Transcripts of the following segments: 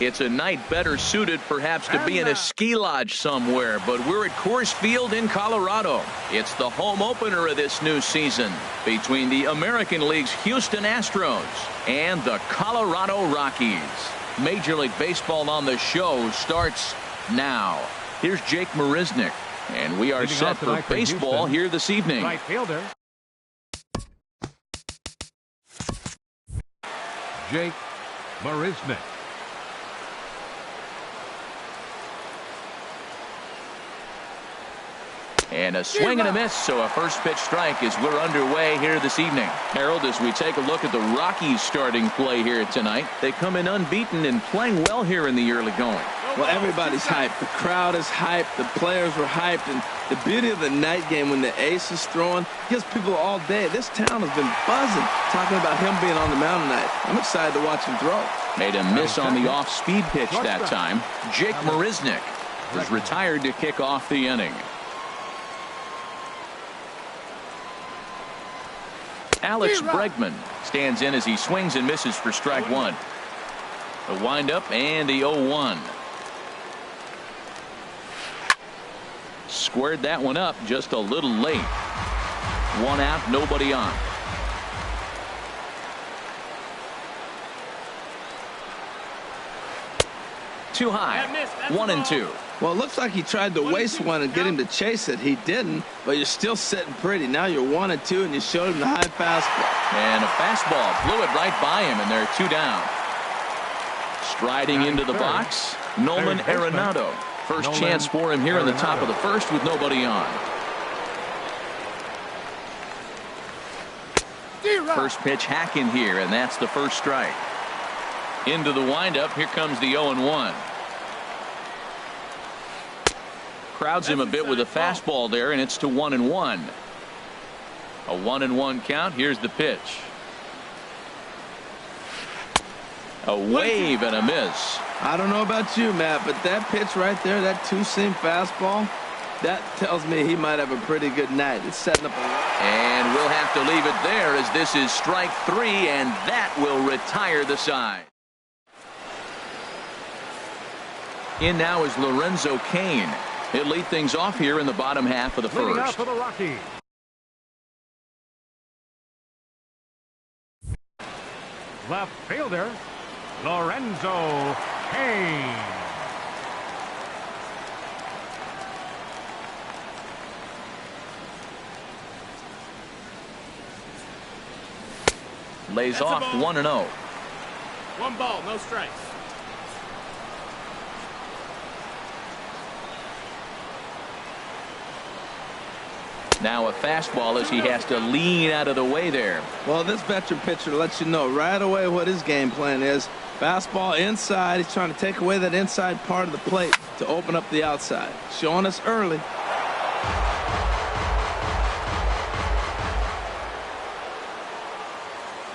It's a night better suited perhaps to be in a ski lodge somewhere, but we're at Coors Field in Colorado. It's the home opener of this new season between the American League's Houston Astros and the Colorado Rockies. Major League Baseball on the show starts now. Here's Jake Marisnick, and we are set for baseball here this evening. Right fielder Jake Marisnick. And a swing and a miss, so a first pitch strike as we're underway here this evening. Harold, as we take a look at the Rockies starting play here tonight, they come in unbeaten and playing well here in the early going. Well, everybody's hyped. The crowd is hyped. The players were hyped. And the beauty of the night game when the ace is throwing gives people all day. This town has been buzzing talking about him being on the mound tonight. I'm excited to watch him throw. Made a miss on the off-speed pitch that time. Jake Marisnick is retired to kick off the inning. Alex Bregman stands in as he swings and misses for strike one. A windup and the 0-1. Squared that one up just a little late. One out, nobody on. Too high. 1-2. Well, it looks like he tried to waste one and get him to chase it. He didn't, but you're still sitting pretty. Now you're 1-2, and you showed him the high fastball. And a fastball blew it right by him, and they're two down. Striding into the box, Nolan Arenado. First chance for him here in the top of the first with nobody on. First pitch hacking here, and that's the first strike. Into the windup, here comes the 0-1. Crowds him a bit with a fastball there, and it's to 1-1. A 1-1 count. Here's the pitch. A wave and a miss. I don't know about you, Matt, but that pitch right there, that two-seam fastball, that tells me he might have a pretty good night. It's setting up a... And we'll have to leave it there as this is strike three, and that will retire the side. In now is Lorenzo Cain. He'll lead things off here in the bottom half of the first. Leading out for the Rockies, left fielder Lorenzo Cain. Lays off 1-0. 1 ball, no strikes. Now a fastball as he has to lean out of the way there. Well, this veteran pitcher lets you know right away what his game plan is. Fastball inside. He's trying to take away that inside part of the plate to open up the outside. Showing us early.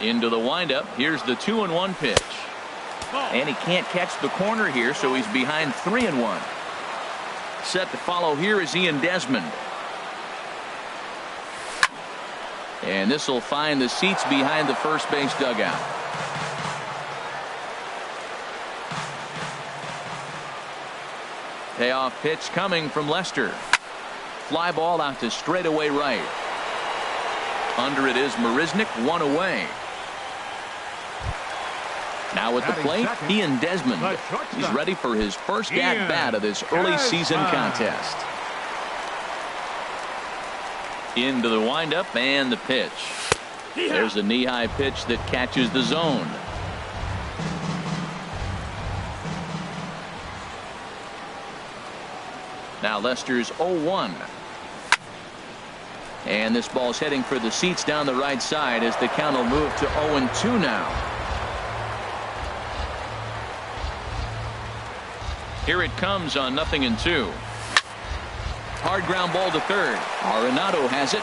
Into the windup. Here's the 2-1 pitch. And he can't catch the corner here, so he's behind 3-1. Set to follow here is Ian Desmond. And this will find the seats behind the first base dugout. Payoff pitch coming from Lester. Fly ball out to straightaway right. Under it is Marisnick, one away. Now at the plate, Ian Desmond. He's ready for his first at-bat of this early season contest. Into the windup and the pitch. There's a knee-high pitch that catches the zone. Now Lester's 0-1. And this ball's heading for the seats down the right side as the count will move to 0-2 now. Here it comes on 0-2. Hard ground ball to third. Arenado has it.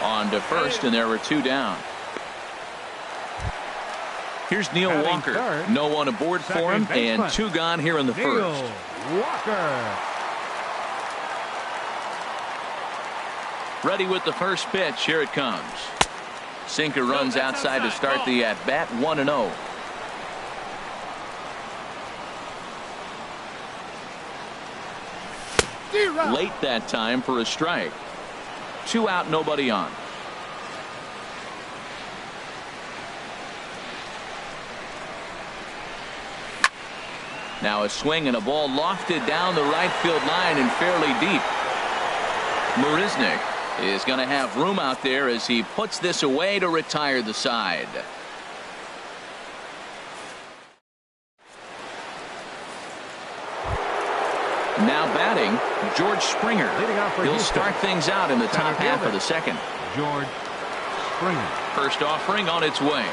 On to first, and there were two down. Here's Neil Walker. No one aboard for him, and two gone here in the first. Walker. Ready with the first pitch. Here it comes. Sinker runs outside to start the at-bat. 1-0. Late that time for a strike. 2 out, nobody on. Now a swing and a ball lofted down the right field line and fairly deep. Marisnick is going to have room out there as he puts this away to retire the side. Now batting, George Springer. He'll start things out in the top half of the second. George Springer. First offering on its way.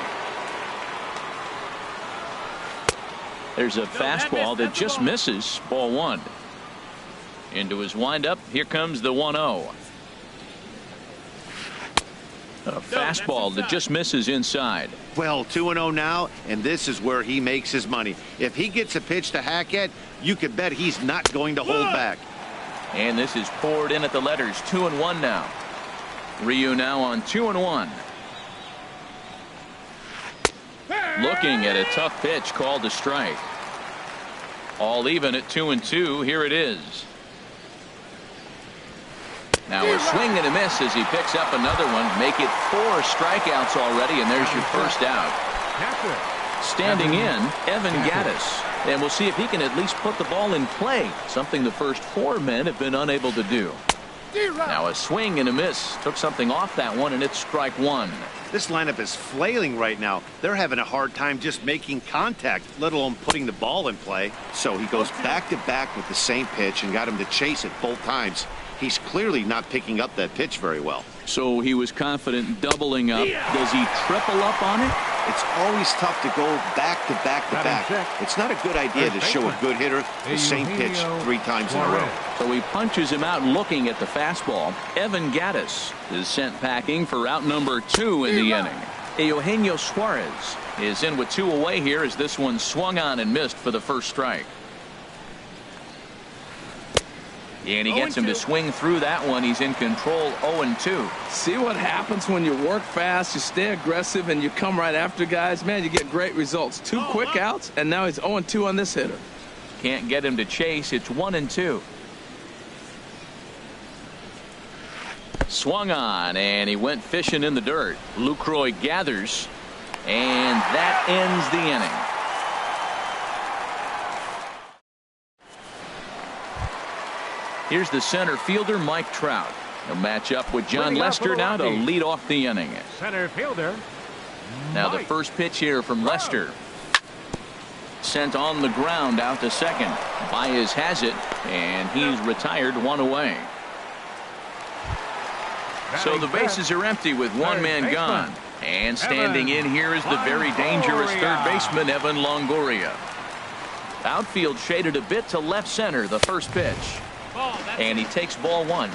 There's a fastball that just misses. Ball 1. Into his windup. Here comes the 1-0. A fastball that just misses inside. Well, 2-0 now, and this is where he makes his money. If he gets a pitch to hack at, you can bet he's not going to hold back. And this is poured in at the letters. 2-1 now. Ryu now on 2-1. Looking at a tough pitch called a strike. All even at 2-2. Here it is. Now a swing and a miss as he picks up another one. Make it 4 strikeouts already, and there's your first out. Standing in, Evan Gattis. And we'll see if he can at least put the ball in play, something the first 4 men have been unable to do. Now a swing and a miss. Took something off that one, and it's strike 1. This lineup is flailing right now. They're having a hard time just making contact, let alone putting the ball in play. So he goes back to back with the same pitch and got him to chase it both times. He's clearly not picking up that pitch very well. So he was confident doubling up. Does he triple up on it? It's always tough to go back to back to back. It's not a good idea to show a good hitter the same pitch 3 times in a row. So he punches him out looking at the fastball. Evan Gattis is sent packing for out number 2 in the inning. Eugenio Suarez is in with 2 away here as this one swung on and missed for the first strike. And he gets him to swing through that one. He's in control. 0-2. See what happens when you work fast, you stay aggressive, and you come right after guys. Man, you get great results. 2 quick outs, and now he's 0-2 on this hitter. Can't get him to chase. It's 1-2. Swung on, and he went fishing in the dirt. Lucroy gathers, and that ends the inning. Here's the center fielder, Mike Trout. He'll match up with John Lester now to lead off the inning. Center fielder. Now the first pitch here from Lester. Sent on the ground out to second. Baez has it, and he's retired 1 away. So the bases are empty with 1 man gone. And standing in here is the very dangerous third baseman, Evan Longoria. Outfield shaded a bit to left center, the first pitch. And he takes ball 1.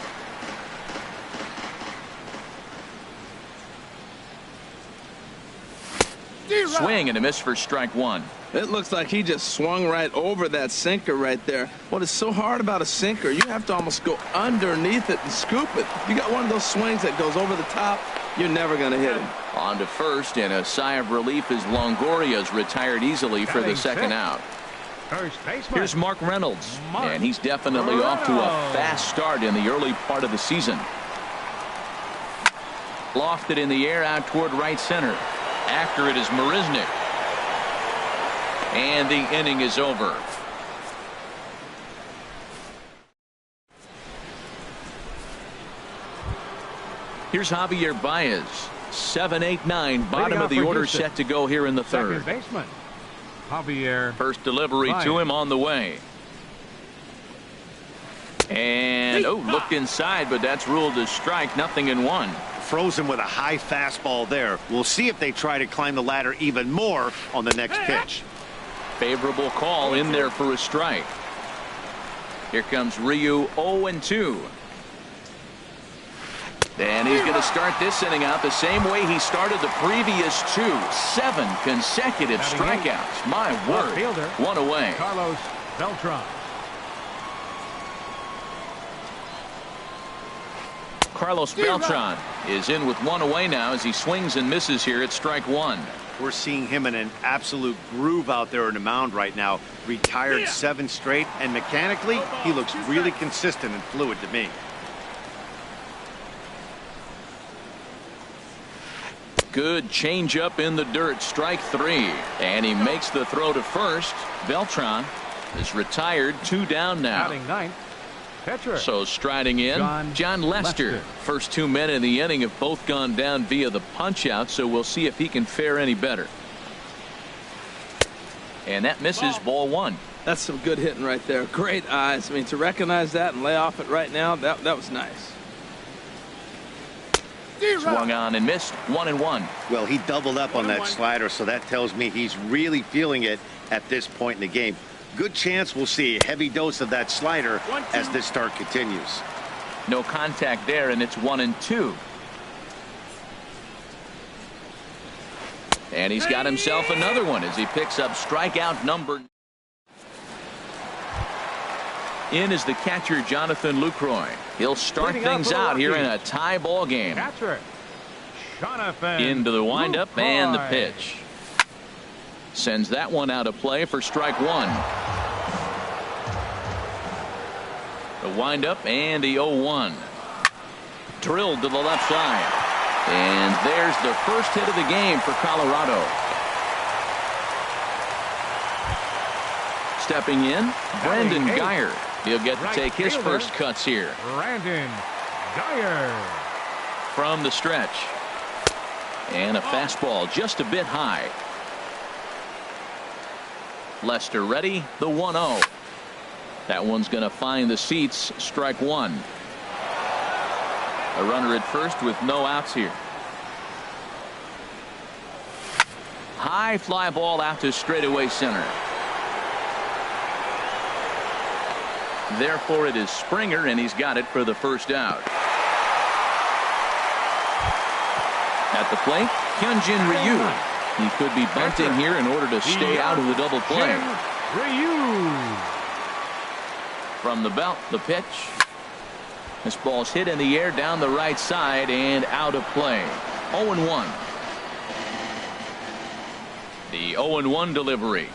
Swing and a miss for strike 1. It looks like he just swung right over that sinker right there. What is so hard about a sinker, you have to almost go underneath it and scoop it. You got one of those swings that goes over the top, you're never going to hit him. On to first, and a sigh of relief as Longoria's retired easily for the second out. Here's Mark Reynolds, and he's definitely off to a fast start in the early part of the season. Lofted in the air out toward right center. After it is Marisnick. And the inning is over. Here's Javier Baez. 7, 8, 9. Bottom of the order set to go here in the third. Second baseman, Javier. First delivery to him on the way. And looked inside, but that's ruled a strike. 0-1. Frozen with a high fastball there. We'll see if they try to climb the ladder even more on the next pitch. Favorable call in there for a strike. Here comes Ryu. 0-2. And he's going to start this inning out the same way he started the previous 2. 7 consecutive strikeouts. My word. 1 away. Carlos Beltran. Carlos Beltran is in with 1 away now as he swings and misses here at strike 1. We're seeing him in an absolute groove out there in the mound right now. Retired 7 straight, and mechanically, he looks really consistent and fluid to me. Good changeup in the dirt, strike 3. And he makes the throw to first. Beltran is retired, 2 down now. Batting ninth, pitcher. So striding in, John Lester. First 2 men in the inning have both gone down via the punch-out, so we'll see if he can fare any better. And that misses, ball 1. That's some good hitting right there. Great eyes. I mean, to recognize that and lay off it right now, that was nice. Swung on and missed, 1-1. Well, he doubled up on that slider, so that tells me he's really feeling it at this point in the game. Good chance we'll see a heavy dose of that slider as this start continues. No contact there, and it's 1-2. And he's got himself another one as he picks up strikeout number. In is the catcher, Jonathan Lucroy. He'll start things out here in a tie ball game. Catcher, Jonathan Into the windup Lucroy. and the pitch. Sends that one out of play for strike 1. The windup and the 0-1. Drilled to the left side. And there's the first hit of the game for Colorado. Stepping in, Brandon Geyer. He'll get to take his first cuts here. Brandon Geyer. From the stretch. And a fastball just a bit high. Lester ready, the 1-0. That one's going to find the seats, strike 1. A runner at first with no outs here. High fly ball out to straightaway center. Therefore, it is Springer, and he's got it for the first out. At the plate, Hyunjin Ryu. He could be bunting here in order to stay out of the double play. Ryu. From the belt, the pitch. This ball's hit in the air down the right side and out of play. 0-1. The 0-1 delivery.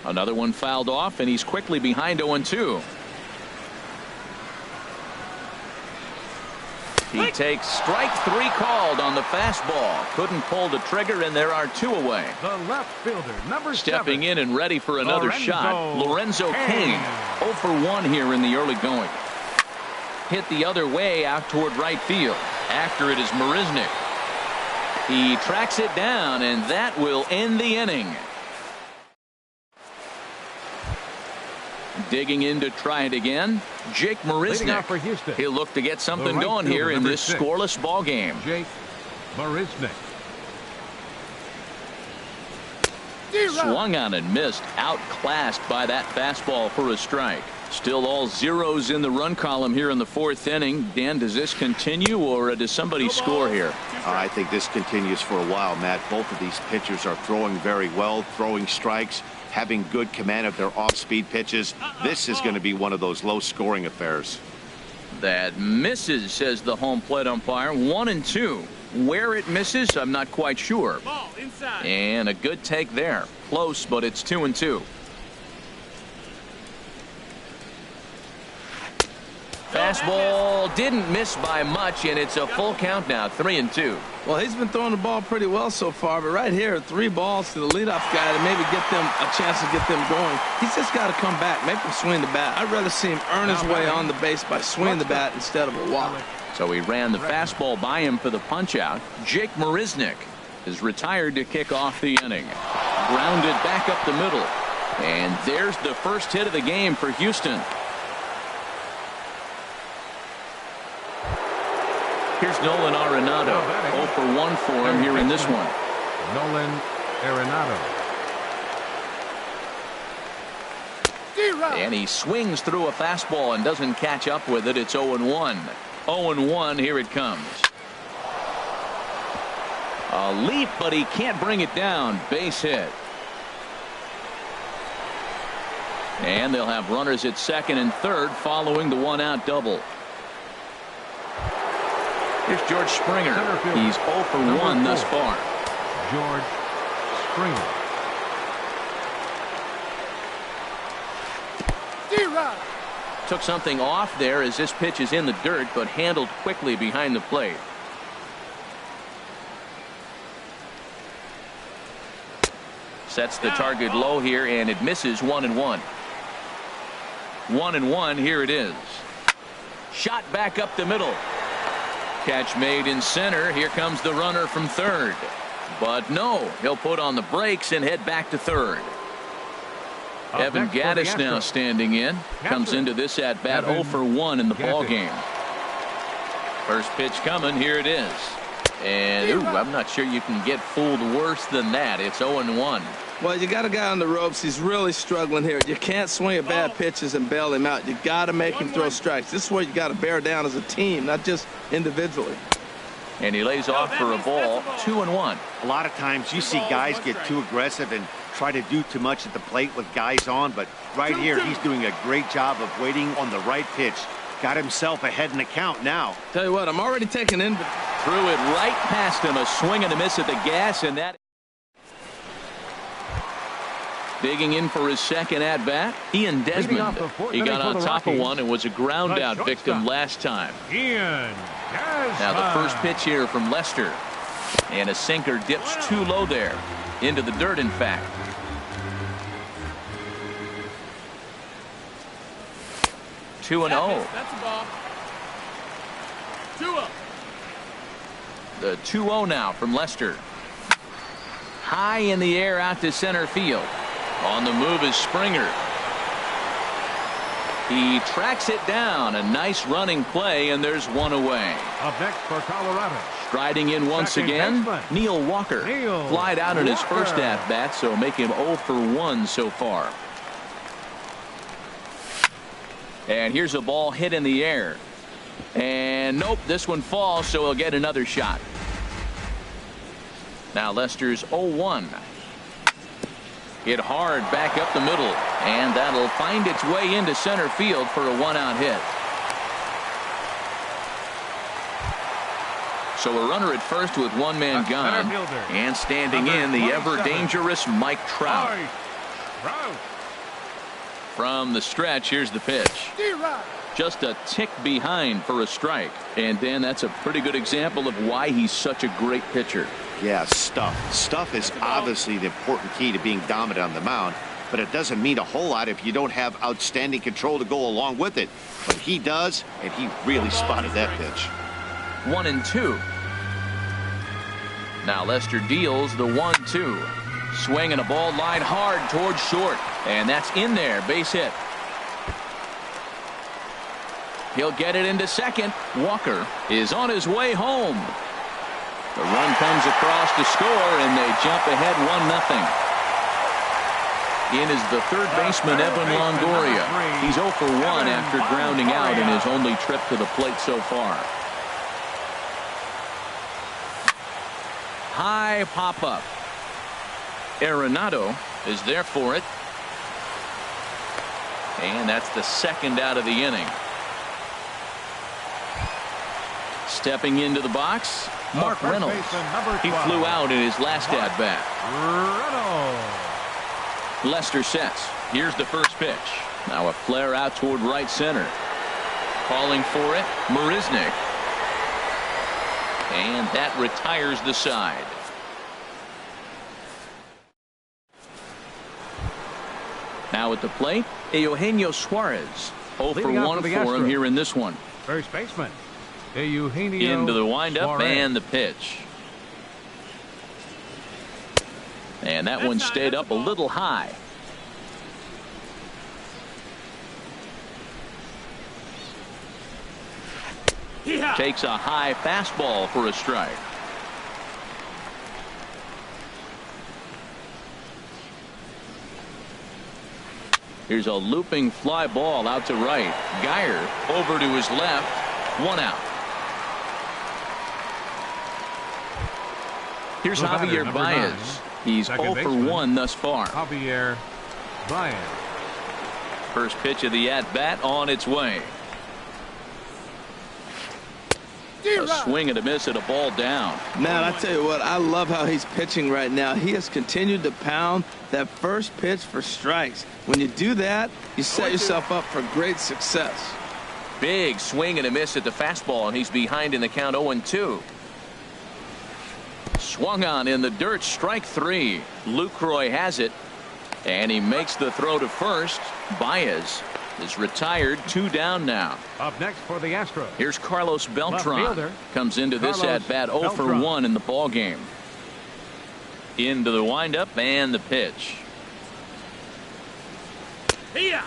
Another one fouled off, and he's quickly behind 0-2. He takes strike 3 called on the fastball. Couldn't pull the trigger, and there are 2 away. The left fielder, number 7. Stepping in and ready for another shot, Lorenzo Cain. 0 for 1 here in the early going. Hit the other way out toward right field. After it is Marisnick. He tracks it down, and that will end the inning. Digging in to try it again, Jake Marisnick. He'll look to get something going here in this scoreless ball game. Jake Marisnick. Swung on and missed, outclassed by that fastball for a strike. Still all zeros in the run column here in the 4th inning. Dan, does this continue, or does somebody score here? I think this continues for a while, Matt. Both of these pitchers are throwing very well, throwing strikes, having good command of their off-speed pitches. This is going to be one of those low-scoring affairs. That misses, says the home plate umpire. 1-2. Where it misses, I'm not quite sure. Ball inside. And a good take there. Close, but it's 2-2. Fastball didn't miss by much, and it's a full count now, 3-2. Well, he's been throwing the ball pretty well so far, but right here, 3 balls to the leadoff guy to maybe get them a chance to get them going. He's just got to come back, make him swing the bat. I'd rather see him earn his way on the base by swinging the bat instead of a walk. So he ran the fastball by him for the punch-out. Jake Marisnick is retired to kick off the inning. Grounded back up the middle. And there's the first hit of the game for Houston. Here's Nolan Arenado. 0 for 1 for him here in this one. Nolan Arenado. And he swings through a fastball and doesn't catch up with it. It's 0-1. 0-1, here it comes. A leap, but he can't bring it down. Base hit. And they'll have runners at second and third following the 1-out double. Here's George Springer. He's 0 for 1 thus far. George Springer. Took something off there as this pitch is in the dirt, but handled quickly behind the plate. Sets the target low here, and it misses 1-1. 1-1, here it is. Shot back up the middle. Catch made in center. Here comes the runner from third. But no, he'll put on the brakes and head back to third. Evan Gaddis now standing in. Comes into this at bat 0 for 1 in the ball game. First pitch coming. Here it is. And ooh, I'm not sure you can get fooled worse than that. It's 0-1. Well, you got a guy on the ropes. He's really struggling here. You can't swing at bad pitches and bail him out. You got to make him throw strikes. This is where you got to bear down as a team, not just individually. And he lays off for a ball. 2-1. A lot of times you see guys get too aggressive and try to do too much at the plate with guys on, but right here he's doing a great job of waiting on the right pitch. Got himself ahead in the count now. Tell you what, I'm already taking in. Threw it right past him. A swing and a miss at the gas, and that. Digging in for his second at bat, Ian Desmond. He got on top of one and was a ground out victim last time. Ian Desmond. Now the first pitch here from Lester, and a sinker dips too low there, into the dirt in fact. Two and 0. That's a ball. 2-0. The 2-0 now from Lester. High in the air out to center field. On the move is Springer. He tracks it down. A nice running play, and there's one away. Up next for Colorado. Striding in once again, Neil Walker. Flied out in his first at bat, so make him 0 for 1 so far. And here's a ball hit in the air. And nope, this one falls, so he'll get another shot. Now Lester's 0-1. Hit hard back up the middle, and that'll find its way into center field for a 1-out hit. So a runner at first with one man gone, and standing in the ever-dangerous Mike Trout. From the stretch, here's the pitch. Just a tick behind for a strike. And Dan, that's a pretty good example of why he's such a great pitcher. Yeah, stuff. Stuff is obviously the important key to being dominant on the mound, but it doesn't mean a whole lot if you don't have outstanding control to go along with it. But he does, and he really spotted that pitch. 1-2. Now Lester deals the 1-2. Swing and a ball line hard towards short, and that's in there. Base hit. He'll get it into second. Walker is on his way home. The run comes across to score, and they jump ahead 1-0. In is the third baseman, Evan Longoria. He's 0 for 1 after grounding out in his only trip to the plate so far. High pop-up. Arenado is there for it. And that's the second out of the inning. Stepping into the box, Mark Reynolds. He flew out in his last at-bat. Lester sets. Here's the first pitch. Now a flare out toward right center. Calling for it, Marisnick. And that retires the side. Now at the plate, Eugenio Suarez. 0 for 1 for him here in this one. First baseman, Eugenio Into the windup Suarez. and the pitch. And that one stayed up a little high. Takes a high fastball for a strike. Here's a looping fly ball out to right. Geyer over to his left. 1 out. Here's Javier Baez. He's 0 for 1 thus far. Javier Baez. First pitch of the at-bat on its way. A swing and a miss at a ball down. Man, I tell you what, I love how he's pitching right now. He has continued to pound that first pitch for strikes. When you do that, you set yourself up for great success. Big swing and a miss at the fastball, and he's behind in the count 0-2. Swung on in the dirt, strike 3. Lucroy has it, and he makes the throw to first. Baez is retired, 2 down now. Up next for the Astros. Here's Carlos Beltran. fielder, Comes into this Carlos at bat 0 for Beltran. 1 in the ball game. Into the windup and the pitch.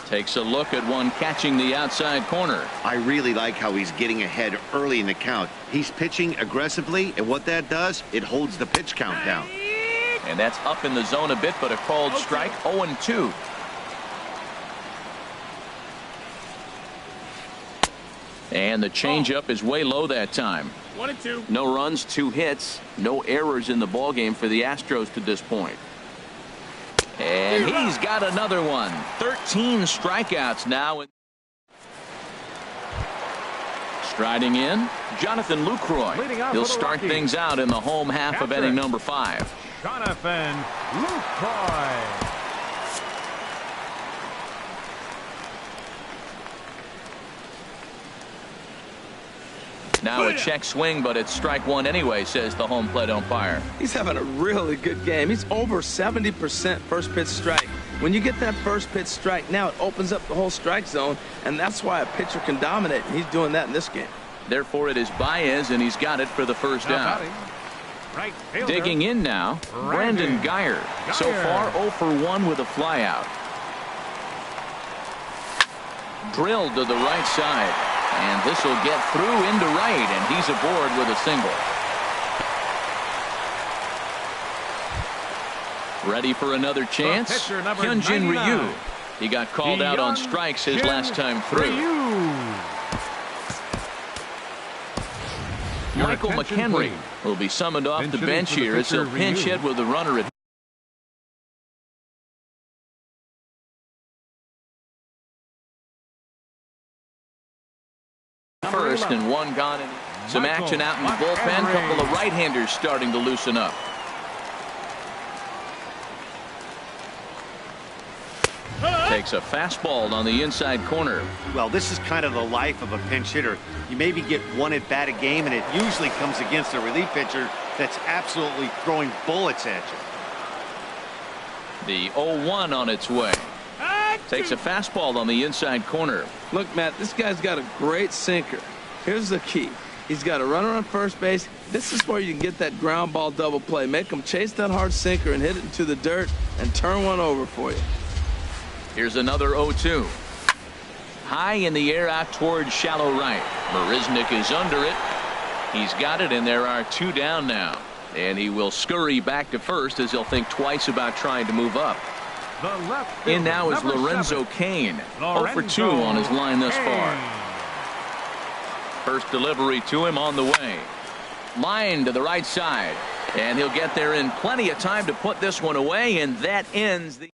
Takes a look at one catching the outside corner. I really like how he's getting ahead early in the count. He's pitching aggressively, and what that does, it holds the pitch count down. And that's up in the zone a bit, but a called strike, 0-2. And the changeup is way low that time. 1-2. No runs, 2 hits, no errors in the ballgame for the Astros to this point. And he's got another one. 13 strikeouts now. Striding in, Jonathan Lucroy. Leading off He'll for the start Rockies. things out in the home half of Catcher. inning number 5. Jonathan Lucroy. Now a check swing, but it's strike 1 anyway, says the home plate umpire. He's having a really good game. He's over 70% first pitch strike. When you get that first pitch strike, now it opens up the whole strike zone, and that's why a pitcher can dominate. He's doing that in this game. Therefore, it is Baez, and he's got it for the first Now down. batting, right fielder, Digging in now, Brandon Geyer. So far, 0 for 1 with a flyout. Drilled to the right side, and this will get through into right, and he's aboard with a single. Ready for another chance? pitcher, number Hyunjin 99. Ryu. He got called out on strikes his last time through. Your Michael attention, McHenry please. will be summoned off the Pinch hitting bench for the here as he'll pitcher, pinch Ryu. hit with a runner at first and 1 gone. Some Michael action out in the bullpen. McHenry. Couple of right-handers starting to loosen up. Takes a fastball on the inside corner. Well, this is kind of the life of a pinch hitter. You maybe get 1 at bat a game, and it usually comes against a relief pitcher that's absolutely throwing bullets at you. The 0-1 on its way. Takes a fastball on the inside corner. Look, Matt, this guy's got a great sinker. Here's the key. He's got a runner on first base. This is where you can get that ground ball double play. Make him chase that hard sinker and hit it into the dirt and turn one over for you. Here's another 0-2. High in the air out towards shallow right. Marisnik is under it. He's got it, and there are 2 down now. And he will scurry back to first as he'll think twice about trying to move up. The left In now is fielder, number Lorenzo 7. Kane. 0 for 2 on his line thus far. First delivery to him on the way. Line to the right side. And he'll get there in plenty of time to put this one away, and that ends the...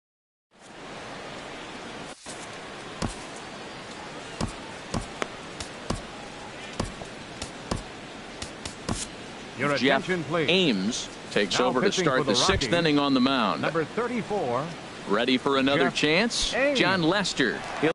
Your Jeff attention, please. Ames takes Now over to pitching start for the the 6th Rockies, inning on the mound. Number 34. Ready for another Jeff chance? Ames. John Lester. He'll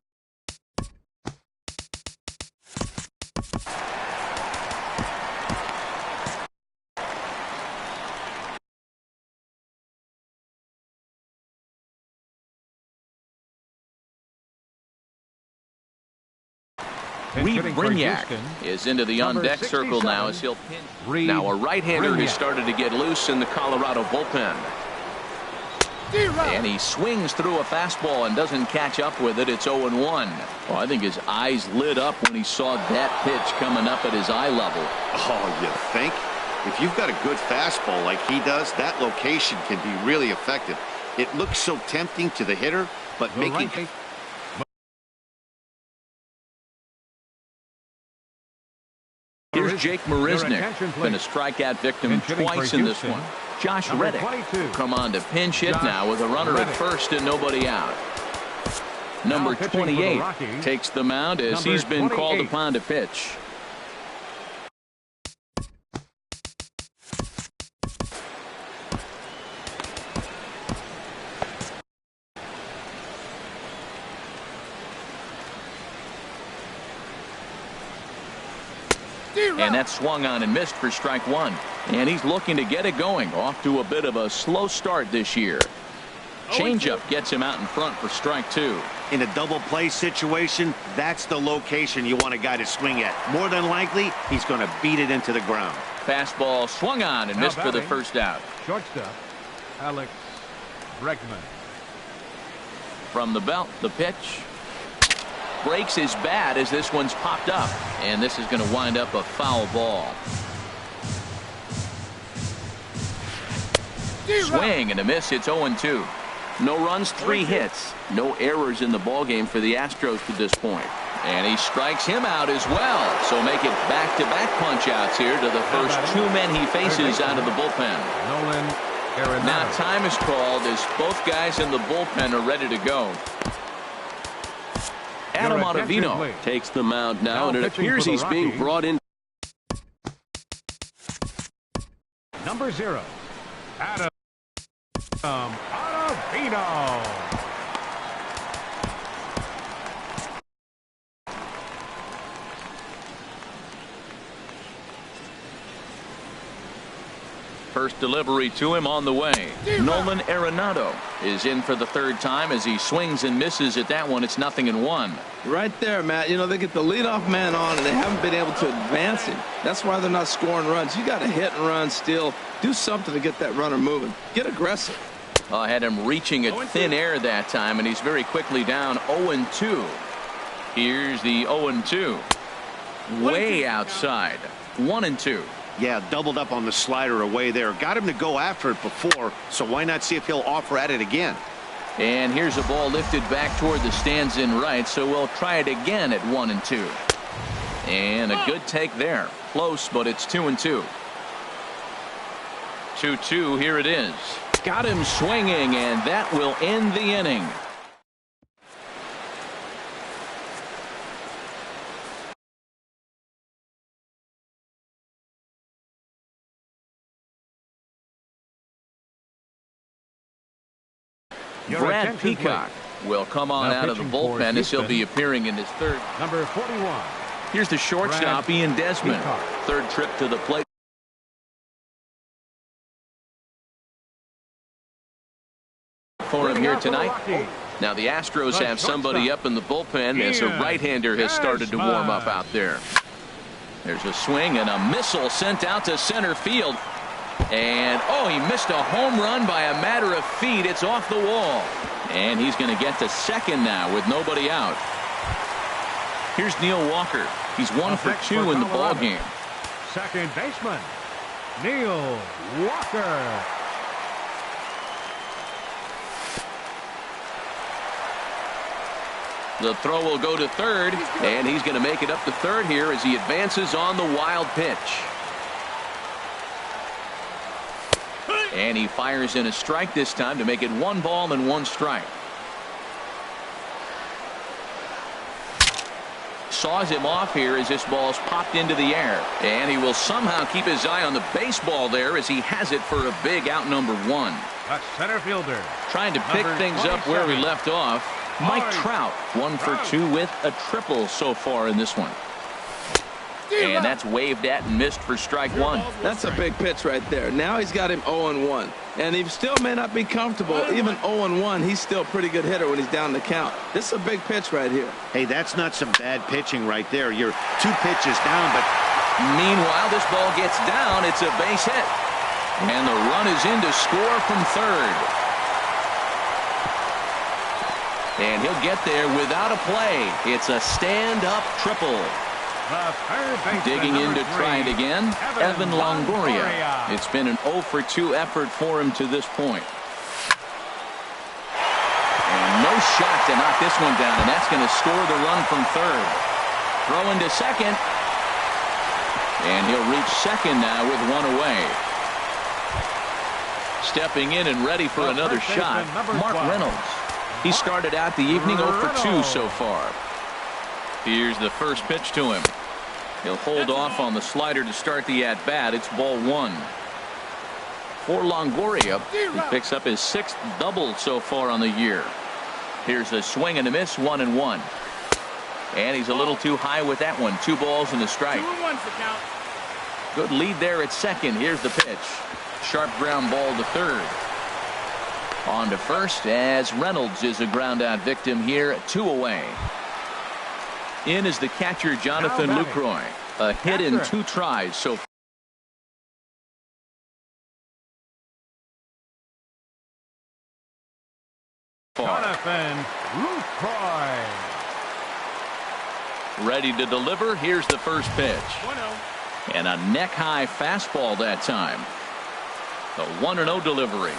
Pinch Reed hitting for Brignac Houston. is into the Number on-deck circle now 67, as he'll pinch. Reed Now a right-hander who Brignac. started to get loose in the Colorado bullpen. And he swings through a fastball and doesn't catch up with it. It's 0-1. Well, I think his eyes lit up when he saw that pitch coming up at his eye level. Oh, you think? If you've got a good fastball like he does, that location can be really effective. It looks so tempting to the hitter, but The making... right- Here's Jake Marisnik. attention, Been a please. strikeout victim Pinch hitting twice for in this Houston. one. Josh Number Reddick 22. come on to pinch hit Josh now with a runner at Reddick. first and nobody out. Number pitching for the 28 Rockies, takes the mound as number he's been called 28. upon to pitch. And that swung on and missed for strike one. And he's looking to get it going. Off to a bit of a slow start this year. Changeup gets him out in front for strike two. In a double play situation, that's the location you want a guy to swing at. More than likely, he's going to beat it into the ground. Fastball swung on and missed for the first out. Shortstop, Alex Bregman. From the belt, the pitch. Breaks his bat as this one's popped up. And this is going to wind up a foul ball. Swing and a miss. It's 0-2. No runs, 3 hits. No errors in the ballgame for the Astros to this point. And he strikes him out as well. So make it back-to-back punch-outs here to the first 2 men he faces out of the bullpen. Now time is called as both guys in the bullpen are ready to go. Adam Ottavino takes the mound now, and it appears he's being brought in. Number 0, Adam Ottavino. First delivery to him on the way. Nolan Arenado is in for the 3rd time as he swings and misses at that one. It's 0-1. Right there, Matt. You know, they get the leadoff man on, and they haven't been able to advance him. That's why they're not scoring runs. You got to hit and run still. Do something to get that runner moving. Get aggressive. Had him reaching at thin air that time, and he's very quickly down 0-2. Here's the 0-2. Way outside. 1-2. Yeah, doubled up on the slider away there. Got him to go after it before, so why not see if he'll offer at it again? And here's a ball lifted back toward the stands in right, so we'll try it again at 1-2. And a good take there. Close, but it's 2-2. 2-2, here it is. Got him swinging, and that will end the inning. Brad Peacock will come on out of the bullpen as he'll be appearing in his 3rd. Number 41. Here's the shortstop, Ian Desmond. Peacock. 3rd trip to the plate for him here tonight. Now the Astros have somebody up in the bullpen as a right-hander has started to warm up out there. There's a swing and a missile sent out to center field. And, he missed a home run by a matter of feet. It's off the wall. And he's going to get to second now with nobody out. Here's Neil Walker. He's 1 for 2 in the ball game. Second baseman, Neil Walker. The throw will go to 3rd, and he's going to make it up to 3rd here as he advances on the wild pitch. And he fires in a strike this time to make it 1 ball and 1 strike. Saws him off here as this ball's popped into the air. And he will somehow keep his eye on the baseball there as he has it for a big out number 1. A center fielder. Trying to pick things up where we left off. Mike Trout, 1 for 2 with a triple so far in this one. And that's waved at and missed for strike 1. That's a big pitch right there. Now he's got him 0-1. And he still may not be comfortable. Even 0-1, he's still a pretty good hitter when he's down the count. This is a big pitch right here. Hey, that's not some bad pitching right there. You're 2 pitches down, but meanwhile, this ball gets down. It's a base hit. And the run is in to score from 3rd. And he'll get there without a play. It's a stand-up triple. Digging in to try it again, Evan Longoria. It's been an 0 for 2 effort for him to this point. And no shot to knock this one down, and that's going to score the run from 3rd. Throwing to second. And he'll reach second now with 1 away. Stepping in and ready for another shot, Mark Reynolds. He started out the evening 0 for 2 so far. Here's the first pitch to him. He'll hold off on the slider to start the at-bat. It's ball 1. For Longoria, he picks up his 6th double so far on the year. Here's a swing and a miss, 1-1. And he's a little too high with that one. 2 balls and a strike. 2-1's the count. Good lead there at second. Here's the pitch. Sharp ground ball to third. On to first as Reynolds is a ground out victim here. 2 away. In is the catcher Jonathan Lucroy. A hit in 2 tries so far. Jonathan Lucroy. Ready to deliver. Here's the first pitch. 1-0. And a neck-high fastball that time. The 1-0 delivery.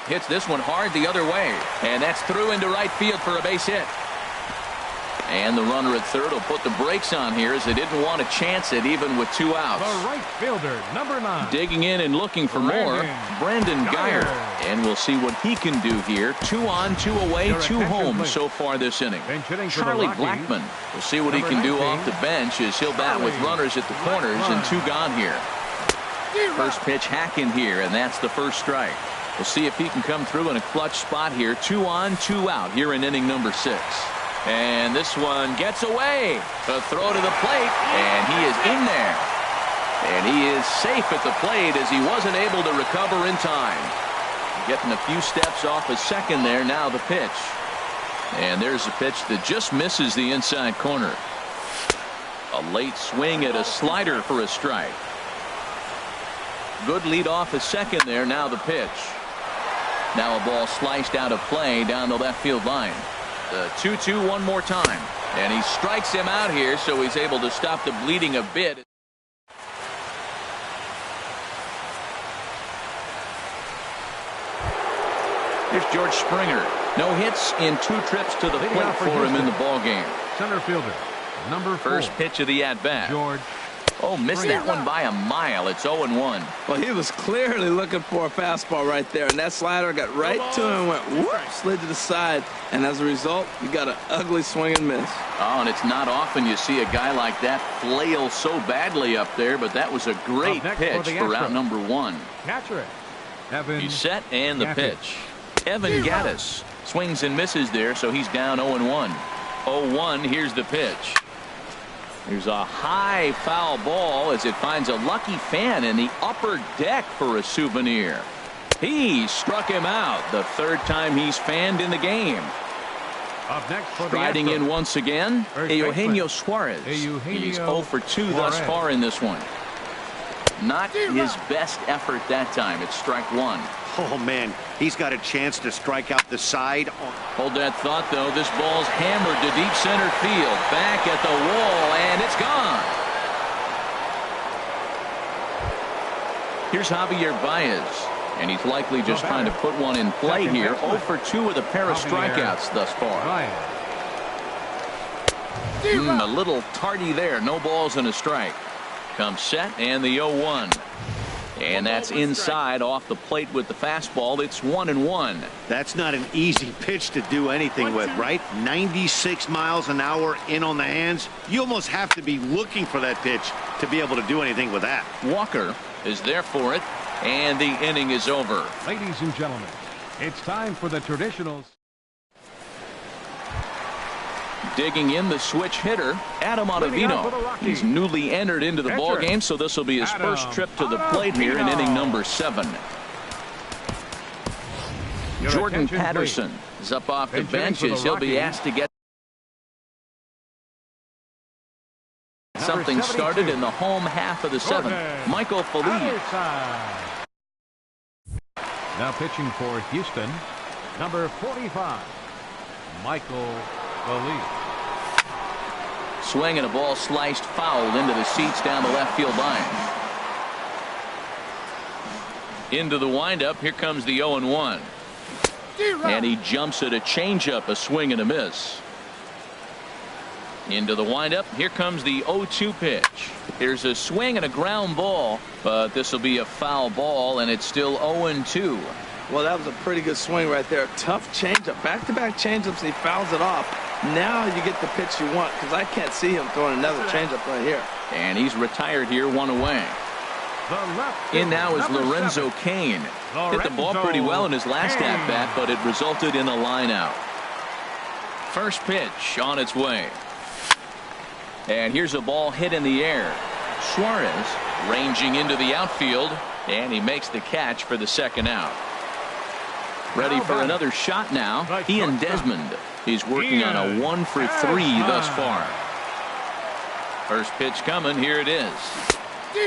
Hits this one hard the other way. And that's through into right field for a base hit. And the runner at third will put the brakes on here as they didn't want to chance it even with 2 outs. The right fielder, number 9. Digging in and looking for more, Brandon Geyer. And we'll see what he can do here. 2 on, 2 away, 2 home so far this inning. Charlie Blackmon will see what he can do off the bench as he'll bat with runners at the corners and 2 gone here. First pitch hacking here, and that's the first strike. We'll see if he can come through in a clutch spot here. 2 on, 2 out here in inning number 6. And this one gets away. A throw to the plate, and he is in there. And he is safe at the plate as he wasn't able to recover in time. Getting a few steps off a second there. Now the pitch. And there's a pitch that just misses the inside corner. A late swing at a slider for a strike. Good lead off a second there. Now the pitch. Now a ball sliced out of play down the left field line. The 2-2 one more time. And he strikes him out here, so he's able to stop the bleeding a bit. Here's George Springer. No hits in 2 trips to the plate for him in the ball game. Center fielder, number 4. First pitch of the at-bat. George. Oh, missed that one by a mile. It's 0-1. Well, he was clearly looking for a fastball right there, and that slider got right to him and went whoop, slid to the side, and as a result, you got an ugly swing and miss. Oh, and it's not often you see a guy like that flail so badly up there, but that was a great pitch for out number 1. Catcher it. Evan. He's set, and the Gaddis. pitch. Evan Gaddis swings and misses there, so he's down 0-1. 0-1, here's the pitch. There's a high foul ball as it finds a lucky fan in the upper deck for a souvenir. He struck him out the 3rd time he's fanned in the game. Up next for Striding the in once again, Eugenio Suarez. He's 0 for 2 thus far in this one. Not his best effort that time. It's strike 1. Oh, man, he's got a chance to strike out the side. Hold that thought, though. This ball's hammered to deep center field. Back at the wall, and it's gone. Here's Javier Baez, and he's likely just trying to put one in play here. 0 for 2 with a pair of strikeouts thus far. A little tardy there. No balls and a strike. Comes set, and the 0-1. And that's inside off the plate with the fastball. It's 1-1. That's not an easy pitch to do anything with, right? 96 miles an hour in on the hands. You almost have to be looking for that pitch to be able to do anything with that. Walker is there for it, and the inning is over. Ladies and gentlemen, it's time for the traditionals. Digging in the switch hitter, Adam Ottavino. He's newly entered into the ball game, so this will be his first trip to the plate here in inning number 7. Jordan Patterson is up off the bench as he'll be asked to get something started in the home half of the 7th. Michael Feliz. Now pitching for Houston, number 45, Michael Feliz. Swing and a ball sliced fouled into the seats down the left field line. Into the windup. Here comes the 0-1. And he jumps at a changeup, a swing and a miss. Into the windup. Here comes the 0-2 pitch. Here's a swing and a ground ball, but this will be a foul ball, and it's still 0-2. Well, that was a pretty good swing right there. Tough changeup. Back-to-back changeups, and he fouls it off. Now you get the pitch you want, because I can't see him throwing another changeup right here. And he's retired here, 1 away. In now is Lorenzo Cain. Hit the ball pretty well in his last at-bat, but it resulted in a line out. First pitch on its way. And here's a ball hit in the air. Suarez ranging into the outfield, and he makes the catch for the second out. Ready for another shot now. Ian Desmond. He's working on a 1-for-3 thus far. First pitch coming. Here it is.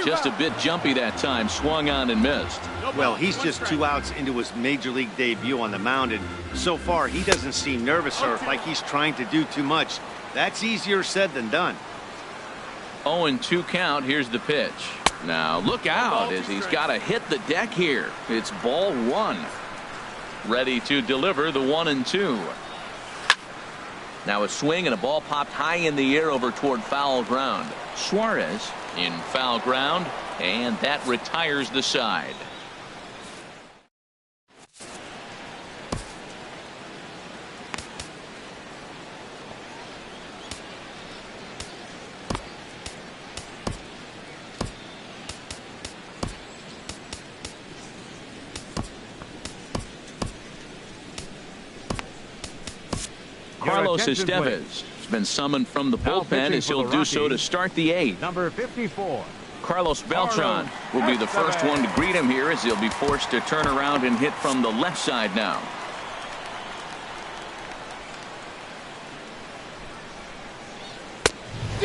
Just a bit jumpy that time. Swung on and missed. Well, he's just 2 outs into his major league debut on the mound, and so far he doesn't seem nervous or like he's trying to do too much. That's easier said than done. 0-2 count. Here's the pitch. Now look out as he's got to hit the deck here. It's ball 1. Ready to deliver the 1-2. Now a swing and a ball popped high in the air over toward foul ground. Suarez in foul ground, and that retires the side. Carlos Estevez has been summoned from the bullpen as he'll do so to start the 8th. Number 54. Carlos Beltran will be the first one to greet him here as he'll be forced to turn around and hit from the left side now.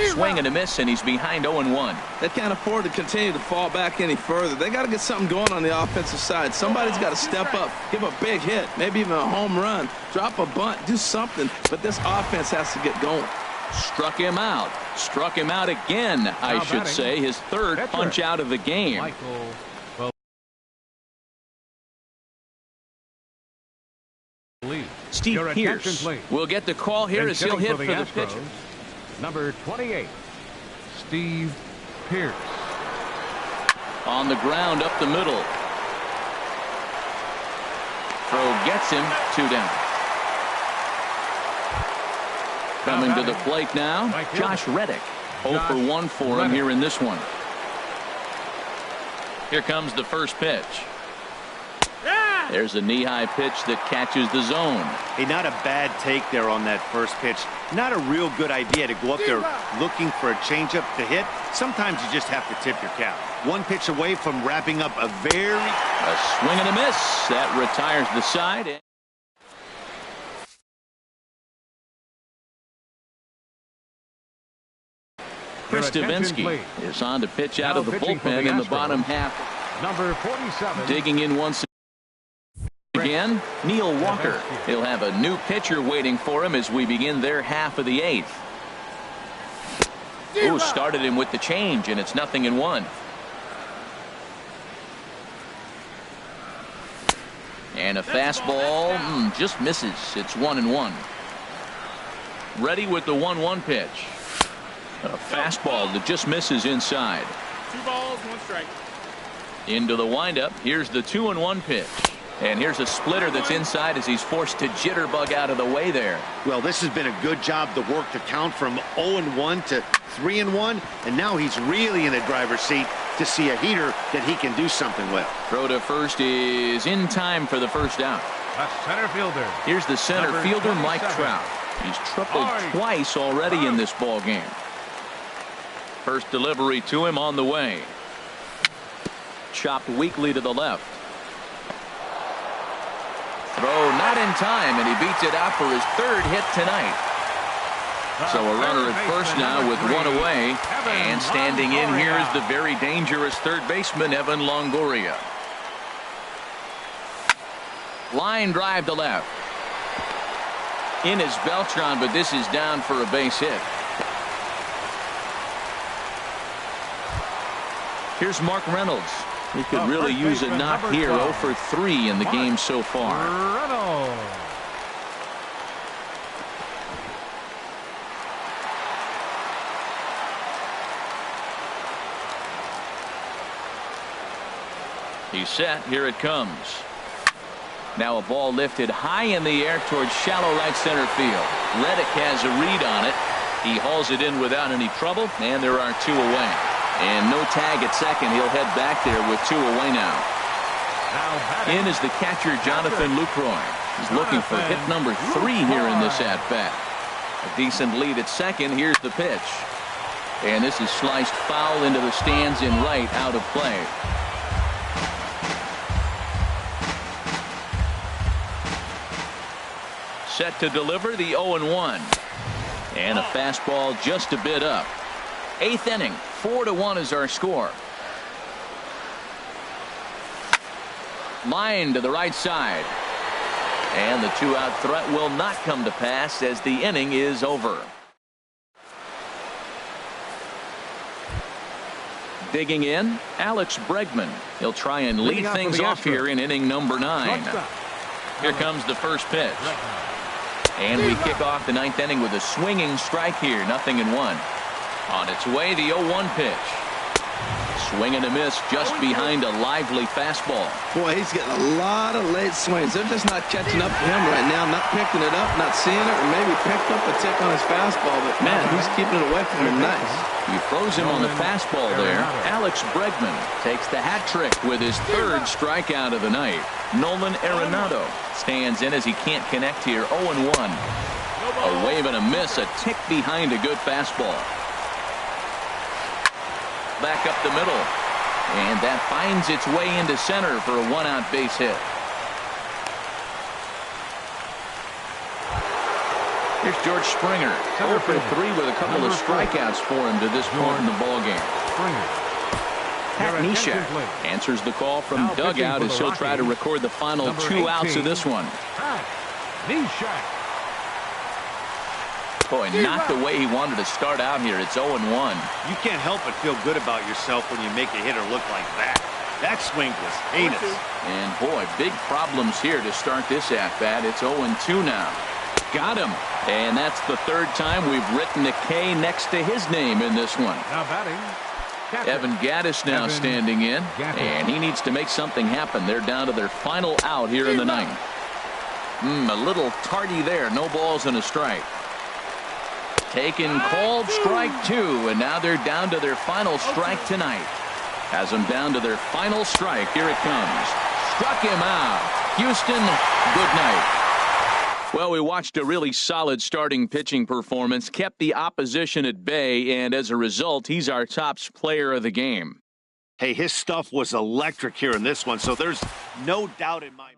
Swing and a miss, and he's behind 0-1. They can't afford to continue to fall back any further. They got to get something going on the offensive side. Somebody's got to step up, give a big hit, maybe even a home run, drop a bunt, do something. But this offense has to get going. Struck him out. Struck him out again, I should say. His third punch out of the game. Steve Pierce will get the call here as he'll hit for the pitcher. Number 28, Steve Pierce. On the ground up the middle. Throw gets him. 2 down. Coming to the plate now, Josh Reddick. 0 for 1 for him here in this one. Here comes the first pitch. There's a knee-high pitch that catches the zone. Hey, not a bad take there on that first pitch. Not a real good idea to go up there looking for a changeup to hit. Sometimes you just have to tip your cap. 1 pitch away from wrapping up a swing and a miss. That retires the side. Chris Davinsky is on to pitch out of the bullpen in the bottom half. Number 47. Digging in once again, Neil Walker. He'll have a new pitcher waiting for him as we begin their half of the 8th. Ooh, started him with the change, and it's 0-1. And a fastball just misses. It's 1-1. Ready with the 1-1 pitch. A fastball that just misses inside. 2 balls, 1 strike. Into the windup. Here's the 2-1 pitch. And here's a splitter that's inside as he's forced to jitterbug out of the way there. Well, this has been a good job to work the count from 0-1 to 3-1, and now he's really in the driver's seat to see a heater that he can do something with. Throw to first is in time for the first out. A center fielder. Here's the center fielder, Mike Trout. He's tripled twice already in this ball game. First delivery to him on the way. Chopped weakly to the left. Throw not in time, and he beats it out for his 3rd hit tonight. So a runner at first now with 1 away, and standing in here is the very dangerous third baseman Evan Longoria. Line drive to left. In is Beltran, but this is down for a base hit. Here's Mark Reynolds. He could really use a knock here. 0 for 3 in the game so far. Reynolds. He's set. Here it comes. Now a ball lifted high in the air towards shallow right center field. Reddick has a read on it. He hauls it in without any trouble, and there are 2 away. And no tag at second. He'll head back there with 2 away now. In is the catcher, Jonathan Lucroy. He's looking for hit number 3 here in this at-bat. A decent lead at second. Here's the pitch. And this is sliced foul into the stands in right, out of play. Set to deliver the 0-1. And a fastball just a bit up. 8th inning, 4-1 is our score. Line to the right side. And the 2-out threat will not come to pass as the inning is over. Digging in, Alex Bregman. He'll try and lead things off here in inning number 9. Here comes the first pitch. And we kick off the 9th inning with a swinging strike here, 0-1. On its way, the 0-1 pitch. Swing and a miss just behind a lively fastball. Boy, he's getting a lot of late swings. They're just not catching up to him right now. Not picking it up, not seeing it, or maybe picked up a tick on his fastball. But, man, he's keeping it away from him nice. He throws him on the fastball there. Alex Bregman takes the hat trick with his 3rd strikeout of the night. Nolan Arenado stands in as he can't connect here. 0-1. A wave and a miss, a tick behind a good fastball. Back up the middle. And that finds its way into center for a 1-out base hit. Here's George Springer. 0 for 3 with a couple of strikeouts for him to this point in the ballgame. Pat Neshek answers the call from dugout as he'll try to record the final 2 outs of this one. Boy, not the way he wanted to start out here. It's 0-1. You can't help but feel good about yourself when you make a hitter look like that. That swing was heinous. And boy, big problems here to start this at-bat. It's 0-2 now. Got him. And that's the 3rd time we've written a K next to his name in this one. Now batting, Evan Gattis now standing in. And he needs to make something happen. They're down to their final out here in the 9th. A little tardy there. No balls and a strike. Taken, called, strike 2, and now they're down to their final strike tonight. Has them down to their final strike. Here it comes. Struck him out. Houston, good night. Well, we watched a really solid starting pitching performance, kept the opposition at bay, and as a result, he's our top player of the game. Hey, his stuff was electric here in this one, so there's no doubt in my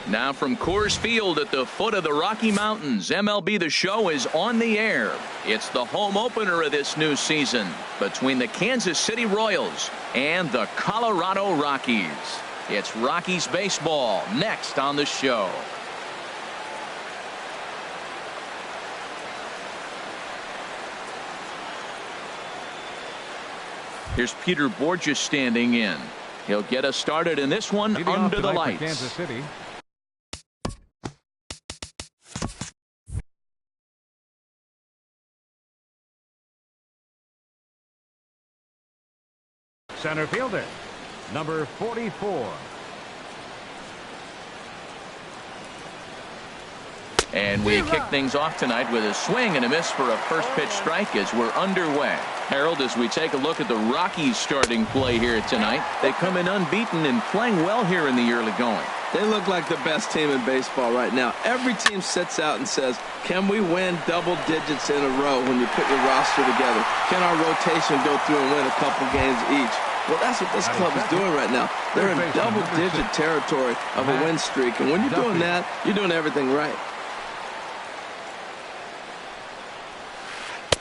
Now from Coors Field at the foot of the Rocky Mountains, MLB The Show is on the air. It's the home opener of this new season between the Kansas City Royals and the Colorado Rockies. It's Rockies baseball next on the show. Here's Peter Borges standing in. He'll get us started in this one under the lights. Kansas City. Center fielder, number 44. And we kick things off tonight with a swing and a miss for a first pitch strike as we're underway. Harold, as we take a look at the Rockies starting play here tonight, they come in unbeaten and playing well here in the early going. They look like the best team in baseball right now. Every team sits out and says, can we win double digits in a row when you put your roster together? Can our rotation go through and win a couple games each? Well, that's what this club is doing right now. They're in double-digit territory of a win streak. And when you're doing that, you're doing everything right.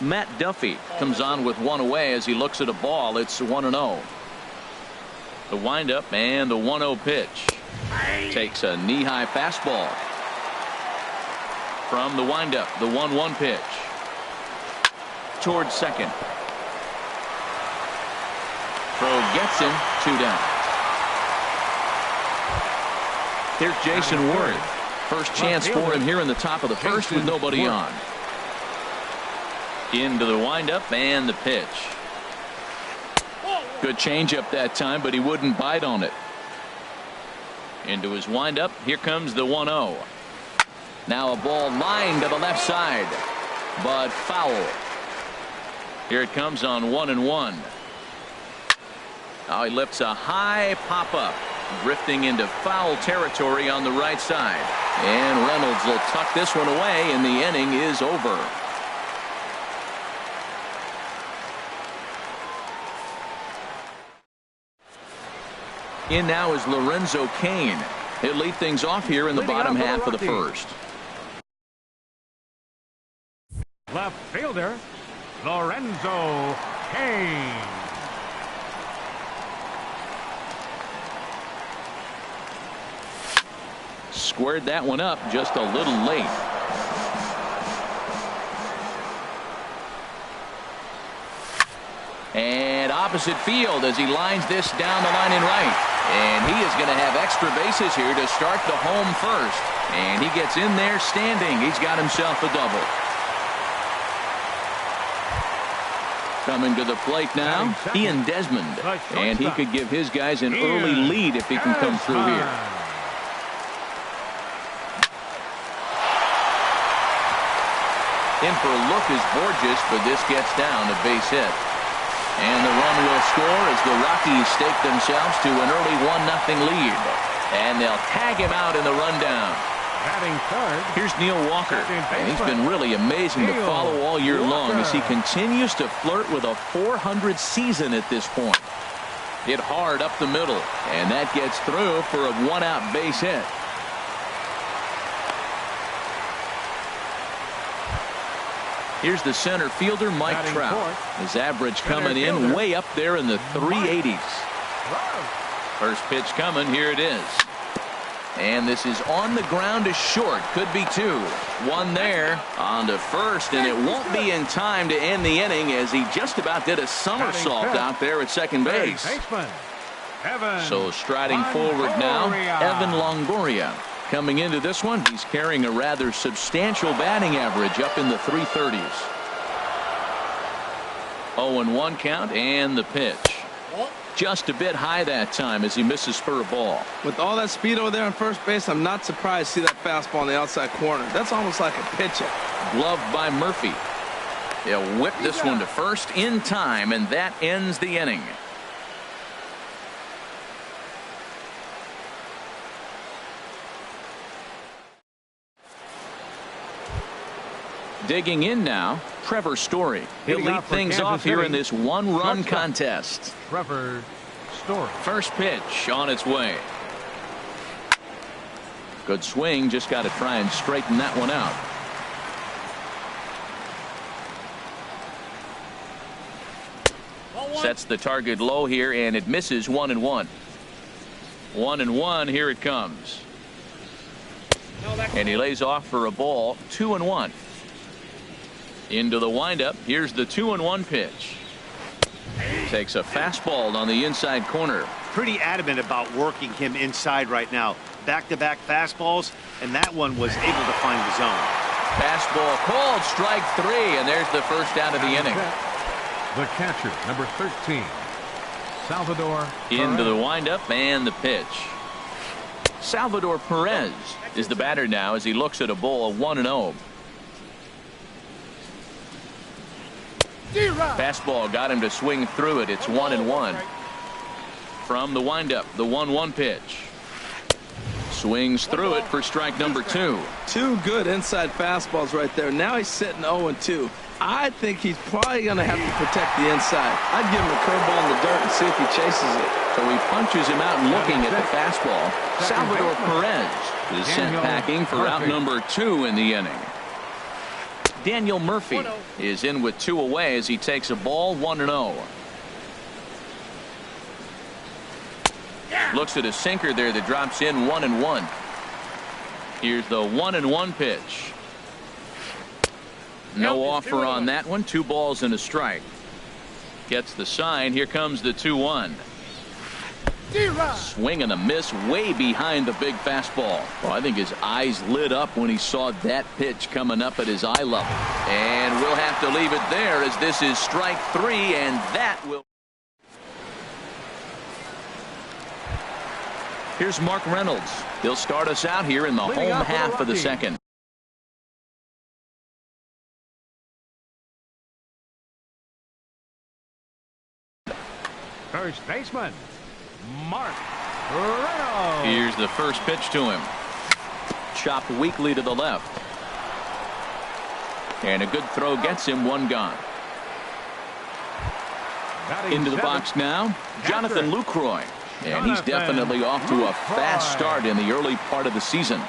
Matt Duffy comes on with one away as he looks at a ball. It's 1-0. The windup and the 1-0 pitch. Takes a knee-high fastball. From the windup, the 1-1 pitch. Towards second. Throw gets him, 2 down. Here's Jason Worth. First chance for him here in the top of the first with nobody on. Into the windup and the pitch. Good changeup that time, but he wouldn't bite on it. Into his windup. Here comes the 1-0. Now a ball lined to the left side, but foul. Here it comes on 1-1. Now he lifts a high pop-up, drifting into foul territory on the right side. And Reynolds will tuck this one away, and the inning is over. In now is Lorenzo Cain. He'll lead things off here in the bottom half of the first. Left fielder, Lorenzo Cain. Squared that one up just a little late. And opposite field as he lines this down the line in right. And he is going to have extra bases here to start the home first. And he gets in there standing. He's got himself a double. Coming to the plate now, Ian Desmond. And he could give his guys an early lead if he can come through here. In for a look is Borges, but this gets down a base hit. And the run will score as the Rockies stake themselves to an early 1-0 lead. And they'll tag him out in the rundown. Here's Neil Walker. And he's been really amazing to follow all year long as he continues to flirt with a .400 season at this point. Hit hard up the middle, and that gets through for a 1-out base hit. Here's the center fielder, Mike Trout. His average coming in way up there in the 380s. First pitch coming. Here it is. And this is on the ground to short. Could be 2. 1 there on to first, and it won't be in time to end the inning as he just about did a somersault out there at second base. So striding forward now, Evan Longoria. Coming into this one, he's carrying a rather substantial batting average up in the 330s. 0-1 count and the pitch. Just a bit high that time as he misses for a ball. With all that speed over there on first base, I'm not surprised to see that fastball on the outside corner. That's almost like a pitch-up. Gloved by Murphy. They'll whip this one to first in time, and that ends the inning. Digging in now, Trevor Story. He'll lead things off here in this one-run contest. Trevor Story. First pitch on its way. Good swing, just got to try and straighten that one out. Sets the target low here, and it misses. 1-1. 1-1. Here it comes. And he lays off for a ball. 2-1. Into the windup. Here's the 2-1 pitch. Takes a fastball on the inside corner. Pretty adamant about working him inside right now. Back-to-back fastballs, and that one was able to find the zone. Fastball called, strike 3, and there's the first out of the inning. The catcher, number 13, Salvador Into Perez. the windup and the pitch. Salvador Perez is the batter now as he looks at a ball. 1-0. Fastball got him to swing through it. It's 1-1. From the windup, the 1-1 pitch. Swings through it for strike number 2. Two good inside fastballs right there. Now he's sitting 0-2. I think he's probably going to have to protect the inside. I'd give him a curveball in the dirt and see if he chases it. So he punches him out looking at the fastball. Salvador Perez is sent packing for out number 2 in the inning. Daniel Murphy is in with 2 away as he takes a ball. 1-0. Looks at a sinker there that drops in. 1-1. Here's the 1-1 pitch. No offer on that one. 2 balls and a strike. Gets the sign. Here comes the 2-1. Swing and a miss way behind the big fastball. Well, I think his eyes lit up when he saw that pitch coming up at his eye level. And we'll have to leave it there as this is strike 3, and that will. Here's Mark Reynolds. He'll start us out here in the home half of the second. First baseman, Mark Reynolds. Here's the first pitch to him. Chopped weakly to the left. And a good throw gets him. 1 gone. Into the box now, Jonathan Lucroy. And he's definitely off to a fast start in the early part of the season.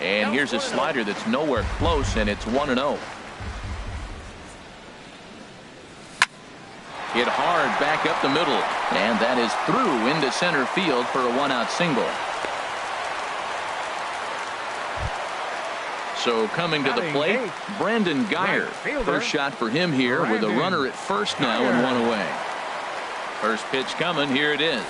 And here's a slider that's nowhere close, and it's 1-0. Hit hard back up the middle, and that is through into center field for a 1-out single. So coming to the plate, Brandon Geyer. First shot for him here with a runner at first now and 1 away. First pitch coming. Here it is.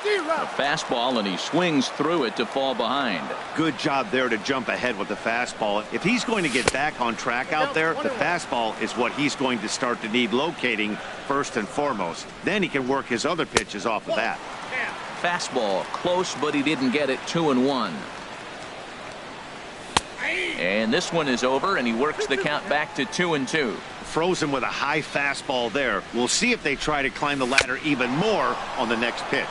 A fastball, and he swings through it to fall behind. Good job there to jump ahead with the fastball. If he's going to get back on track out there, the fastball is what he's going to start to need locating first and foremost. Then he can work his other pitches off of that. Fastball close, but he didn't get it. 2-1. And this one is over, and he works the count back to 2-2. Frozen with a high fastball there. We'll see if they try to climb the ladder even more on the next pitch.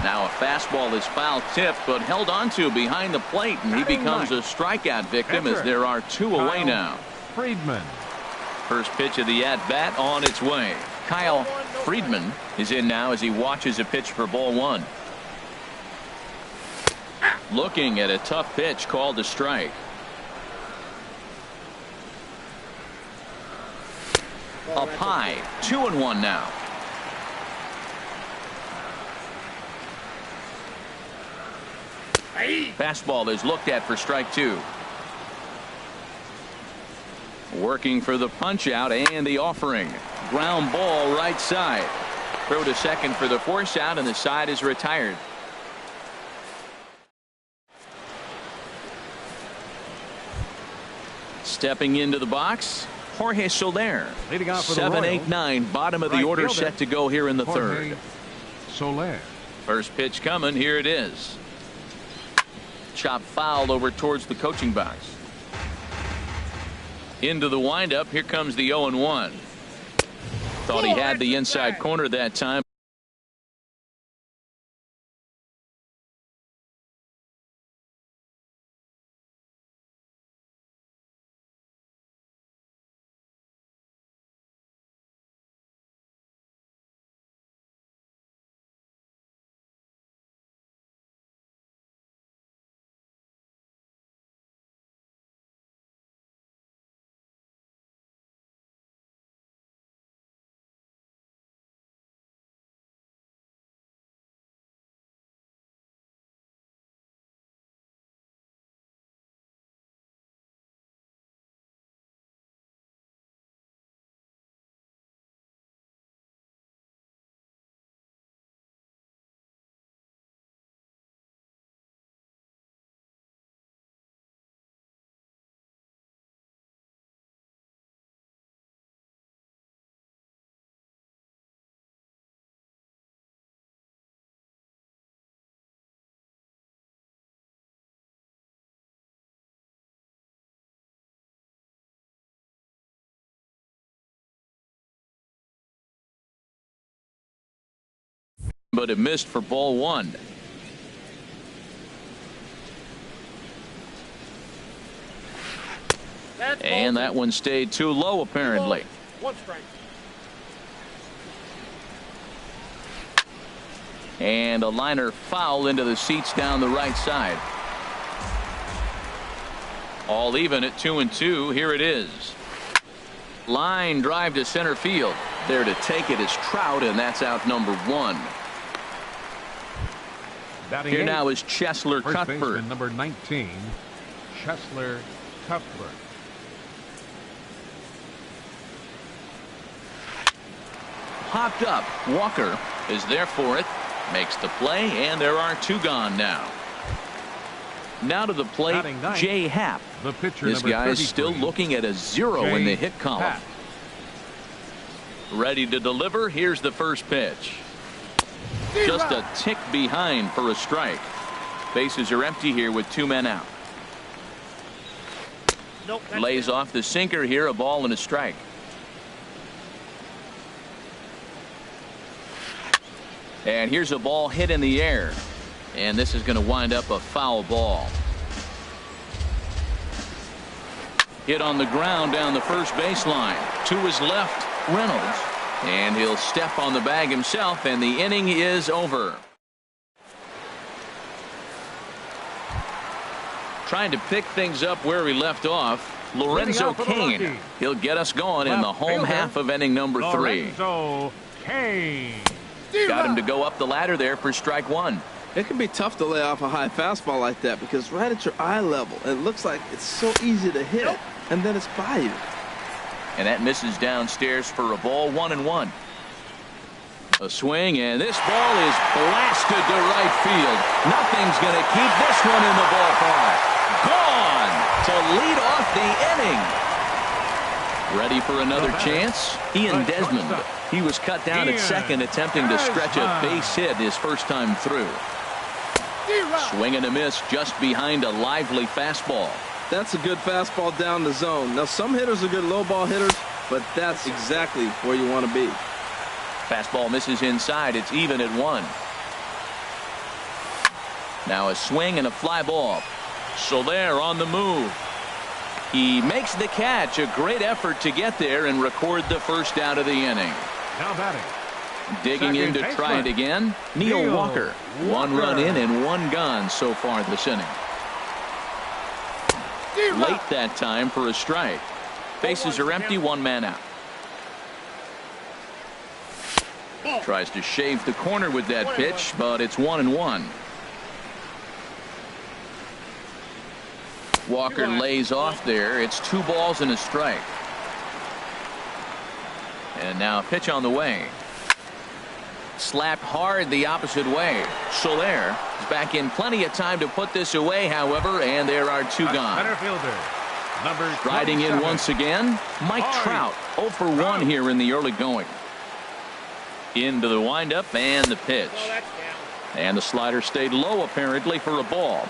Now a fastball is foul tipped, but held onto behind the plate, and he becomes a strikeout victim as there are 2 away now. Friedman. First pitch of the at-bat on its way. Kyle Friedman is in now as he watches a pitch for ball 1. Looking at a tough pitch called a strike. Up high. 2-1 now. Fastball is looked at for strike 2. Working for the punch out and the offering. Ground ball right side. Throw to second for the force out, and the side is retired. Stepping into the box, Jorge Soler. Leading off for the 7, 8, Royals, 9. Bottom of the order set to go here in the Jorge third. Soler. First pitch coming. Here it is. Chop fouled over towards the coaching box. Into the windup. Here comes the 0-1. Thought he had the inside corner that time. but it missed for ball one. And that one stayed too low, apparently. One strike. And a liner foul into the seats down the right side. All even at 2-2. Here it is. Line drive to center field. There to take it is Trout, and that's out number one. Here now is Chesler Cuthbert. Number 19, Chesler Cuthbert. Popped up. Walker is there for it. Makes the play, and there are two gone now. Now to the plate, Jay Happ. The pitcher, this guy is still looking at a 0 in the hit column. Happ. Ready to deliver. Here's the first pitch. Just a tick behind for a strike. Bases are empty here with two men out. Nope, Lays off the sinker here, a ball and a strike. And here's a ball hit in the air. And this is going to wind up a foul ball. Hit on the ground down the first baseline. To his left, Reynolds. And he'll step on the bag himself, and the inning is over. Trying to pick things up where he left off, Lorenzo Cain. He'll get us going in the home half of inning number 3. Lorenzo Cain. Got him to go up the ladder there for strike one. It can be tough to lay off a high fastball like that because right at your eye level, it looks like it's so easy to hit, and then it's by you. And that misses downstairs for a ball, 1-1. A swing, and this ball is blasted to right field. Nothing's going to keep this one in the ballpark. Gone to lead off the inning. Ready for another chance? Ian Desmond. He was cut down at second, attempting to stretch a base hit his first time through. Swing and a miss just behind a lively fastball. That's a good fastball down the zone. Now, some hitters are good low ball hitters, but that's exactly where you want to be. Fastball misses inside. It's even at 1. Now a swing and a fly ball. Soler on the move. He makes the catch. A great effort to get there and record the first out of the inning. Now batting. Digging in to try it again, Neil Walker. 1 run in and 1 gone so far this inning. Late that time for a strike. Bases are empty, 1 man out. Tries to shave the corner with that pitch, but it's 1-1. Walker lays off there. It's 2 balls and a strike. And now a pitch on the way. Slapped hard the opposite way. Soler is back in plenty of time to put this away, however, and there are 2 gone. Center fielder, number Riding in once again, Mike Trout. 0 for 1 here in the early going. Into the windup and the pitch. And the slider stayed low apparently for a ball.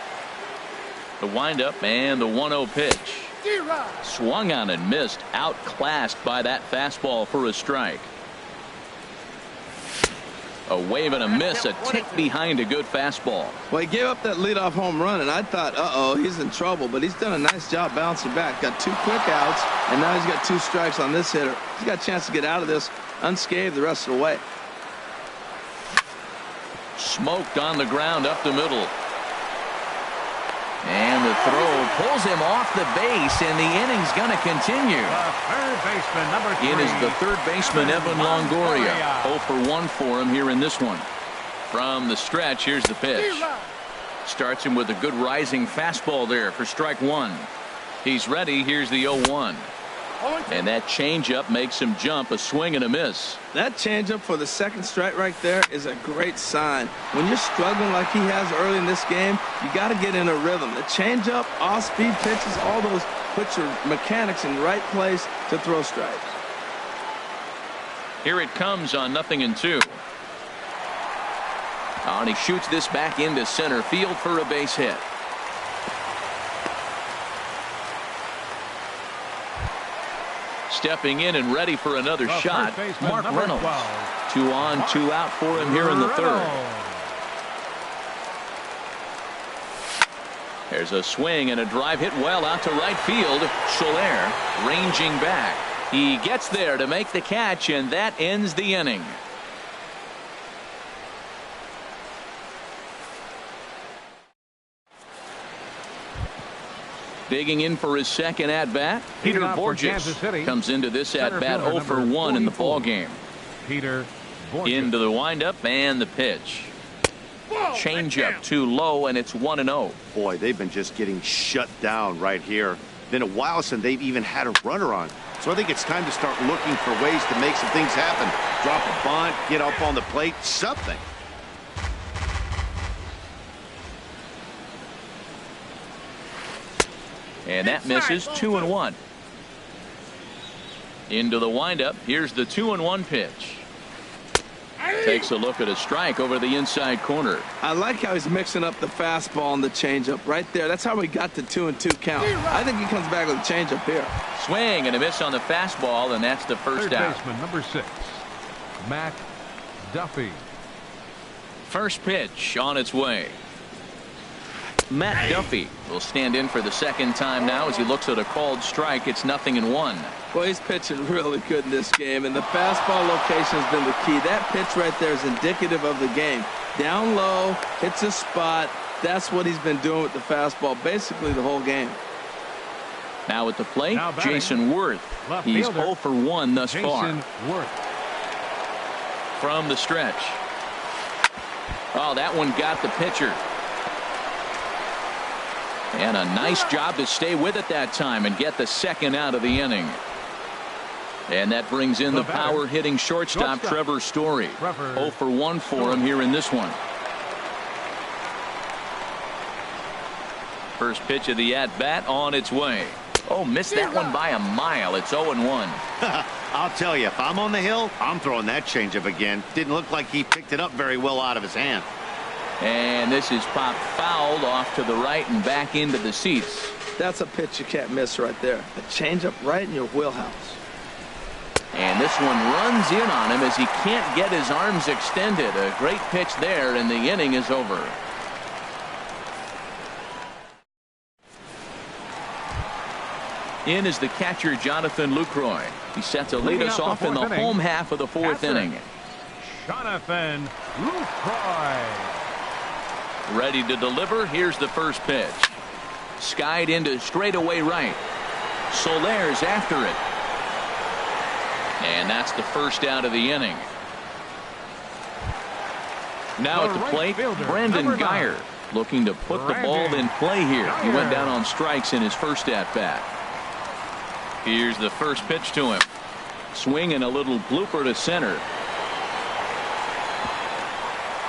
The windup and the 1-0 pitch. Swung on and missed. Outclassed by that fastball for a strike. A wave and a miss, a tick behind a good fastball. Well, he gave up that leadoff home run, and I thought, uh-oh, he's in trouble. But he's done a nice job bouncing back. Got 2 quick outs, and now he's got 2 strikes on this hitter. He's got a chance to get out of this unscathed the rest of the way. Smoked on the ground up the middle. And the throw pulls him off the base, and the inning's going to continue. Third baseman, number 3. It is the third baseman, Evan Longoria. 0 for 1 for him here in this one. From the stretch, here's the pitch. Starts him with a good rising fastball there for strike 1. He's ready. Here's the 0-1. And that changeup makes him jump. A swing and a miss. That changeup for the second strike right there is a great sign. When you're struggling like he has early in this game, you got to get in a rhythm. The changeup, off-speed pitches, all those put your mechanics in the right place to throw strikes. Here it comes on 0-2. And he shoots this back into center field for a base hit. stepping in and ready for another The shot, first baseman, Mark number Reynolds. 12. 2 on, 2 out for him here in the third. There's a swing and a drive hit well out to right field. Soler ranging back. He gets there to make the catch, and that ends the inning. Digging in for his second at-bat, Peter Borges comes into this at-bat 0 for 1 in the ball game. Peter Borges. Into the windup and the pitch. Changeup too low, and it's 1-0. Boy, they've been just getting shut down right here. Been a while since they've even had a runner on. So I think it's time to start looking for ways to make some things happen. Drop a bunt, get up on the plate, something. And that misses. 2-1. Into the windup. Here's the 2-1 pitch. Takes a look at a strike over the inside corner. I like how he's mixing up the fastball and the changeup right there. That's how we got the 2-2 count. I think he comes back with a changeup here. Swing and a miss on the fastball, and that's the first Third out. baseman, number 6, Matt Duffy. First pitch on its way. Matt Duffy will stand in for the second time now as he looks at a called strike. It's 0-1. Well, he's pitching really good in this game, and the fastball location has been the key. That pitch right there is indicative of the game. Down low, hits a spot. That's what he's been doing with the fastball basically the whole game. Now at the plate, Jason Worth. He's 0 for 1 thus far. Worth. From the stretch. Oh, that one got the pitcher. And a nice job to stay with it that time and get the second out of the inning. And that brings in the power hitting shortstop Trevor Story. 0 for 1 for him here in this one. First pitch of the at-bat on its way. Oh, missed that one by a mile. It's 0-1. I'll tell you, if I'm on the hill, I'm throwing that changeup again. Didn't look like he picked it up very well out of his hand. And this is popped fouled off to the right and back into the seats. That's a pitch you can't miss right there. A changeup right in your wheelhouse. And this one runs in on him as he can't get his arms extended. A great pitch there, and the inning is over. In is the catcher, Jonathan Lucroy. He's set to lead us off in the home half of the fourth inning. Jonathan Lucroy. Ready to deliver. Here's the first pitch. Skied into straightaway right. Soler's after it. And that's the first out of the inning. Now at the plate, Brandon Geyer looking to put the ball in play here. He went down on strikes in his first at-bat. Here's the first pitch to him. Swing and a little blooper to center.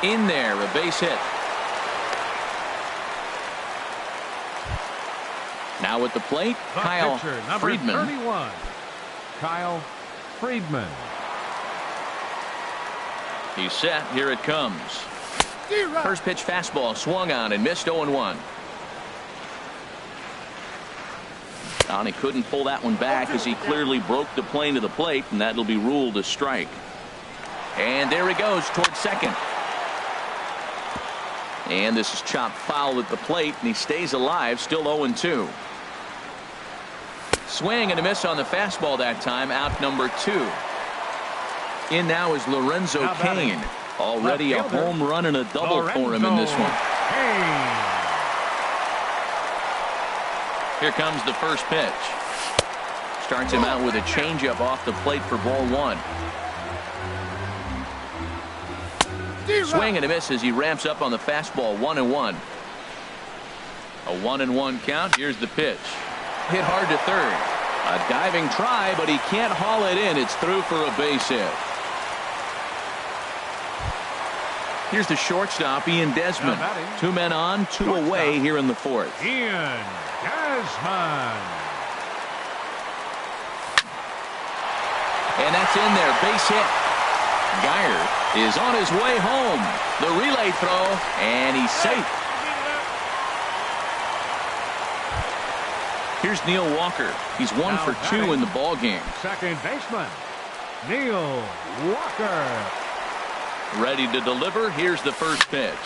In there, a base hit. Now at the plate, Kyle Friedman. 31, Kyle Friedman. He's set. Here it comes. First pitch fastball swung on and missed. 0-1. And he couldn't pull that one back as he clearly broke the plane to the plate, and that'll be ruled a strike. And there he goes towards second. And this is chopped foul at the plate, and he stays alive, still 0-2. Swing and a miss on the fastball that time, out number 2. In now is Lorenzo Cain. Already a home run and a double for him in this one. Here comes the first pitch. Starts him out with a changeup off the plate for ball 1. Swing and a miss as he ramps up on the fastball. 1-1. A 1-1 count. Here's the pitch. Hit hard to third. A diving try, but he can't haul it in. It's through for a base hit. Here's the shortstop, Ian Desmond. 2 men on, 2 away here in the fourth. Ian Desmond. And that's in there. Base hit. Geyer is on his way home. The relay throw, and he's safe. Here's Neil Walker. He's 1 for 2 in the ball game. Second baseman, Neil Walker. Ready to deliver. Here's the first pitch.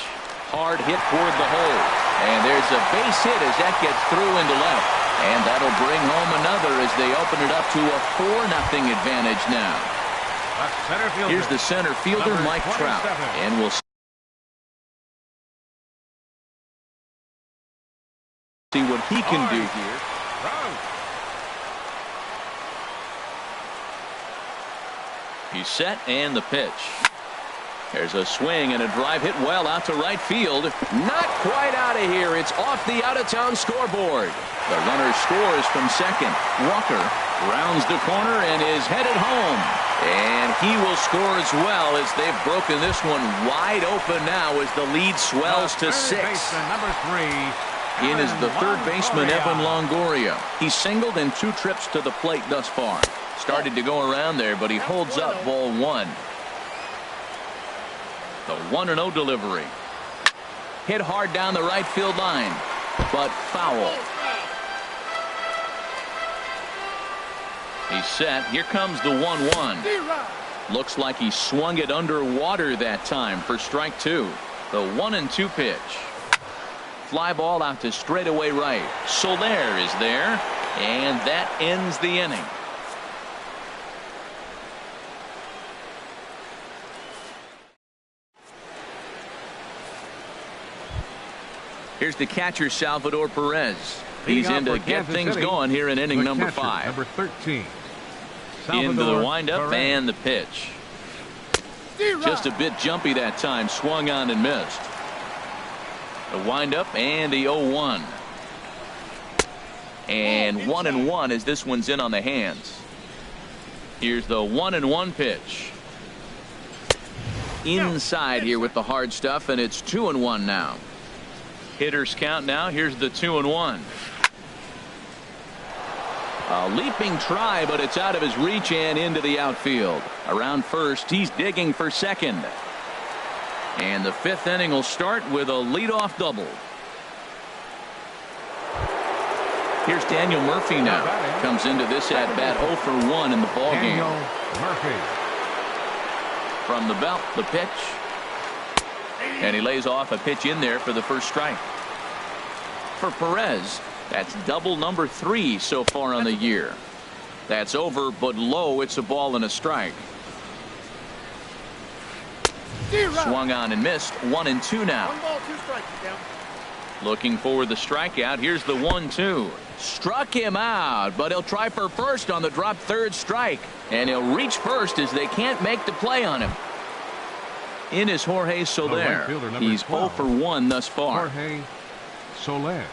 Hard hit toward the hole. And there's a base hit as that gets through into left. And that'll bring home another as they open it up to a 4-0 advantage now. Here's the center fielder, Mike Trout. And we'll see what he can do here. He's set, and the pitch. There's a swing and a drive hit well out to right field. Not quite out of here. It's off the out-of-town scoreboard. The runner scores from second. Walker rounds the corner and is headed home. And he will score as well as they've broken this one wide open now as the lead swells to 6. Number 3. In is the third baseman, Evan Longoria. He's singled in 2 trips to the plate thus far. Started to go around there, but he holds up ball 1. The 1-0 delivery. Hit hard down the right field line, but foul. He's set. Here comes the 1-1. Looks like he swung it underwater that time for strike 2. The 1-2 pitch. Fly ball out to straightaway right. Soler is there, and that ends the inning. Here's the catcher, Salvador Perez. He's in to get things going here in inning number 5. Number 13. Into the windup and the pitch. Just a bit jumpy that time. Swung on and missed. The windup and the 0-1. And 1-1 as this one's in on the hands. Here's the 1-1 pitch. Inside here with the hard stuff, and it's 2-1 now. Hitters count now. Here's the 2-1. A leaping try, but it's out of his reach and into the outfield. Around first, he's digging for second. And the 5th inning will start with a leadoff double. Here's Daniel Murphy now. Comes into this at bat 0 for 1 in the ball game. Murphy. From the belt, the pitch. And he lays off a pitch in there for the first strike. For Perez, that's double number 3 so far on the year. That's over but low. It's a ball and a strike. Swung on and missed. 1-2 now. 1 ball, 2 strikes. Down. Looking for the strikeout. Here's the 1-2. Struck him out, but he'll try for first on the drop third strike. And he'll reach first as they can't make the play on him. In is Jorge Soler. He's 0 for 1 thus far. Jorge Soler.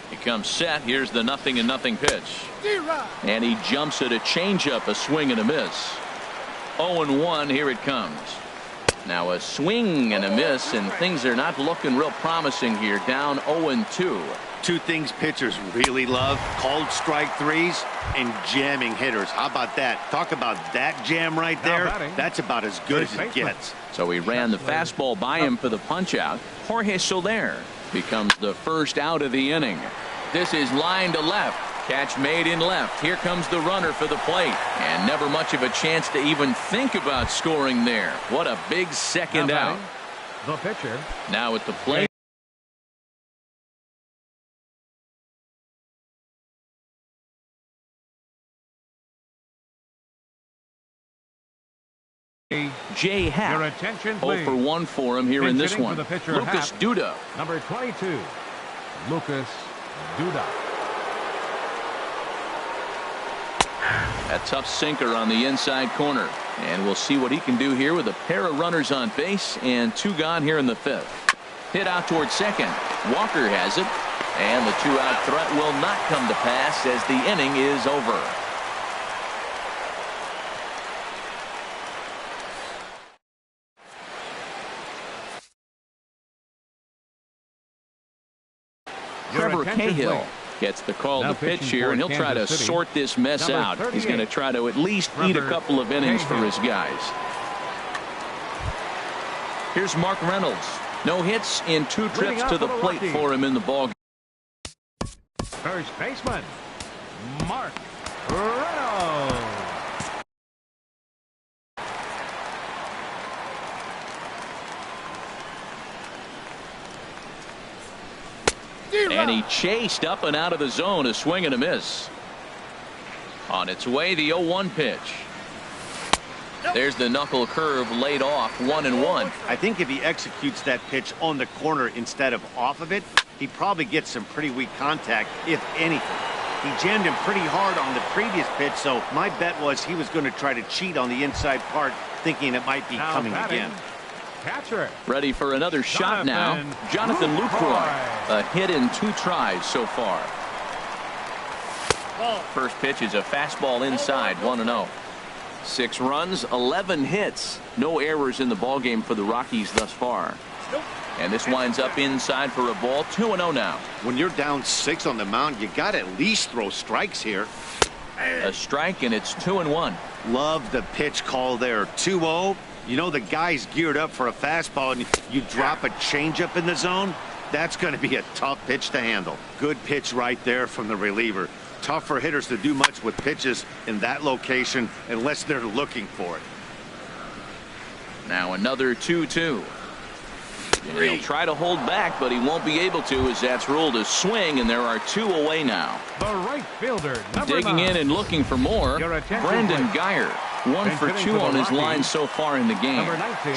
He comes set. Here's the 0-0 pitch. And he jumps at a changeup, a swing and a miss. 0-1. Here it comes. Now a swing and a miss, and things are not looking real promising here. Down 0-2. 2 things pitchers really love: called strike threes and jamming hitters. How about that? Talk about that jam right there. That's about as good as it gets. So he ran the fastball by him for the punch out. Jorge Soler becomes the first out of the inning. This is line to left. Catch made in left. Here comes the runner for the plate. And never much of a chance to even think about scoring there. What a big second out. The pitcher. Now at the plate. Jay Happ. Your attention, 0 for 1 for him here in this one. Lucas Duda. Number 22. Lucas Duda. A tough sinker on the inside corner. And we'll see what he can do here with a pair of runners on base and 2 gone here in the 5th. Hit out towards second. Walker has it. And the 2-out threat will not come to pass as the inning is over. Trevor Cahill gets the call to pitch here, and he'll try to sort this mess out. He's going to try to at least eat a couple of innings for his guys. Here's Mark Reynolds. No hits in 2 trips to the plate for him in the ball game. First baseman, Mark Reynolds. And he chased up and out of the zone, a swing and a miss. On its way, the 0-1 pitch. There's the knuckle curve laid off, 1-1. I think if he executes that pitch on the corner instead of off of it, he probably gets some pretty weak contact, if anything. He jammed him pretty hard on the previous pitch, so my bet was he was going to try to cheat on the inside part, thinking it might be coming again. Catcher. Ready for another shot now. Jonathan Lucroy. A hit in 2 tries so far. First pitch is a fastball inside, 1-0. 6 runs, 11 hits. No errors in the ballgame for the Rockies thus far. And this winds up inside for a ball, 2-0 now. When you're down 6 on the mound, you got to at least throw strikes here. A strike, and it's 2-1. Love the pitch call there. 2-0. You know the guy's geared up for a fastball, and you drop a changeup in the zone. That's going to be a tough pitch to handle. Good pitch right there from the reliever. Tough for hitters to do much with pitches in that location unless they're looking for it. Now another 2-2. And he'll try to hold back, but he won't be able to, as that's ruled a swing, and there are 2 away now. The right fielder, digging in and looking for more, Brandon Geyer. 1 for 2 on his line so far in the game.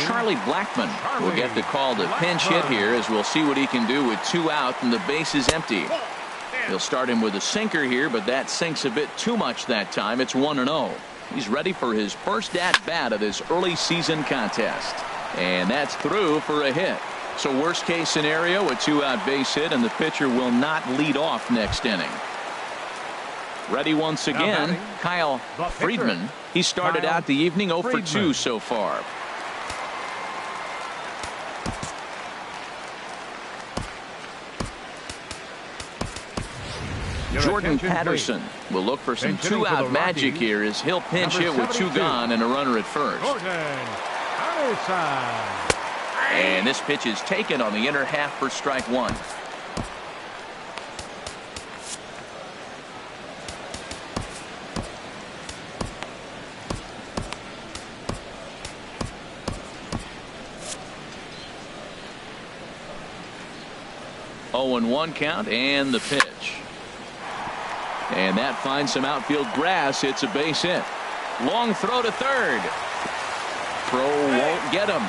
Charlie Blackmon will get the call to pinch hit here, as we'll see what he can do with 2 out and the base is empty. He'll start him with a sinker here, but that sinks a bit too much that time. It's 1-0. He's ready for his first at-bat of this early season contest. And that's through for a hit. So worst case scenario, a 2-out base hit, and the pitcher will not lead off next inning. Ready once again, Kyle Friedman. He started out the evening 0 for 2 so far. Jordan Patterson will look for some 2-out magic here as he'll pinch hit with 2 gone and a runner at first. And this pitch is taken on the inner half for strike 1. Oh, and 1 count, and the pitch. And that finds some outfield grass. It's a base hit. Long throw to third. Throw won't get him.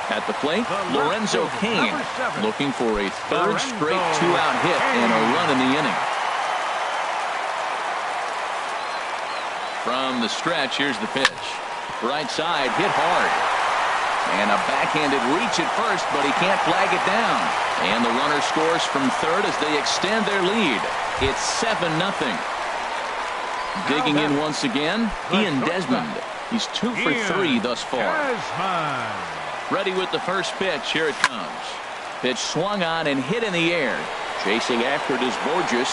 At the plate, Lorenzo Cain looking for a 3rd straight 2-out hit and a run in the inning. From the stretch, here's the pitch. Right side, hit hard. And a backhanded reach at first, but he can't flag it down. And the runner scores from third as they extend their lead. It's 7-0. Digging in once again, Ian Desmond. He's 2 for 3 thus far. Ready with the first pitch. Here it comes. Pitch swung on and hit in the air. Chasing after it is Borges.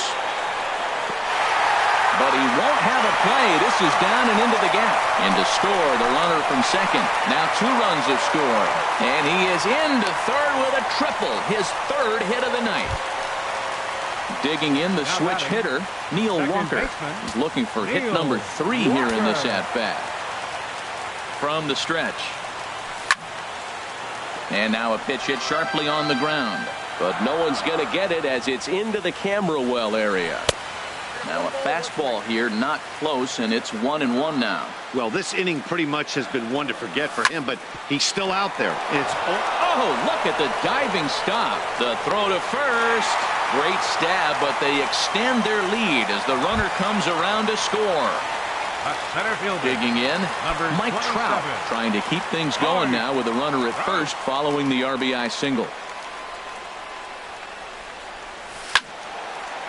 But he won't have a play. This is down and into the gap. And to score, the runner from second. Now 2 runs have scored. And he is into third with a triple. His 3rd hit of the night. Digging in the switch hitter, Neil Walker. He's looking for hit number 3 here in this at-bat. From the stretch. And now a pitch hit sharply on the ground. But no one's going to get it as it's into the camera well area. Now a fastball here, not close, and it's 1-1 now. Well, this inning pretty much has been one to forget for him, but he's still out there. It's oh, look at the diving stop. The throw to first. Great stab, but they extend their lead as the runner comes around to score. Digging in, Mike Trout trying to keep things going now with a runner at first following the RBI single.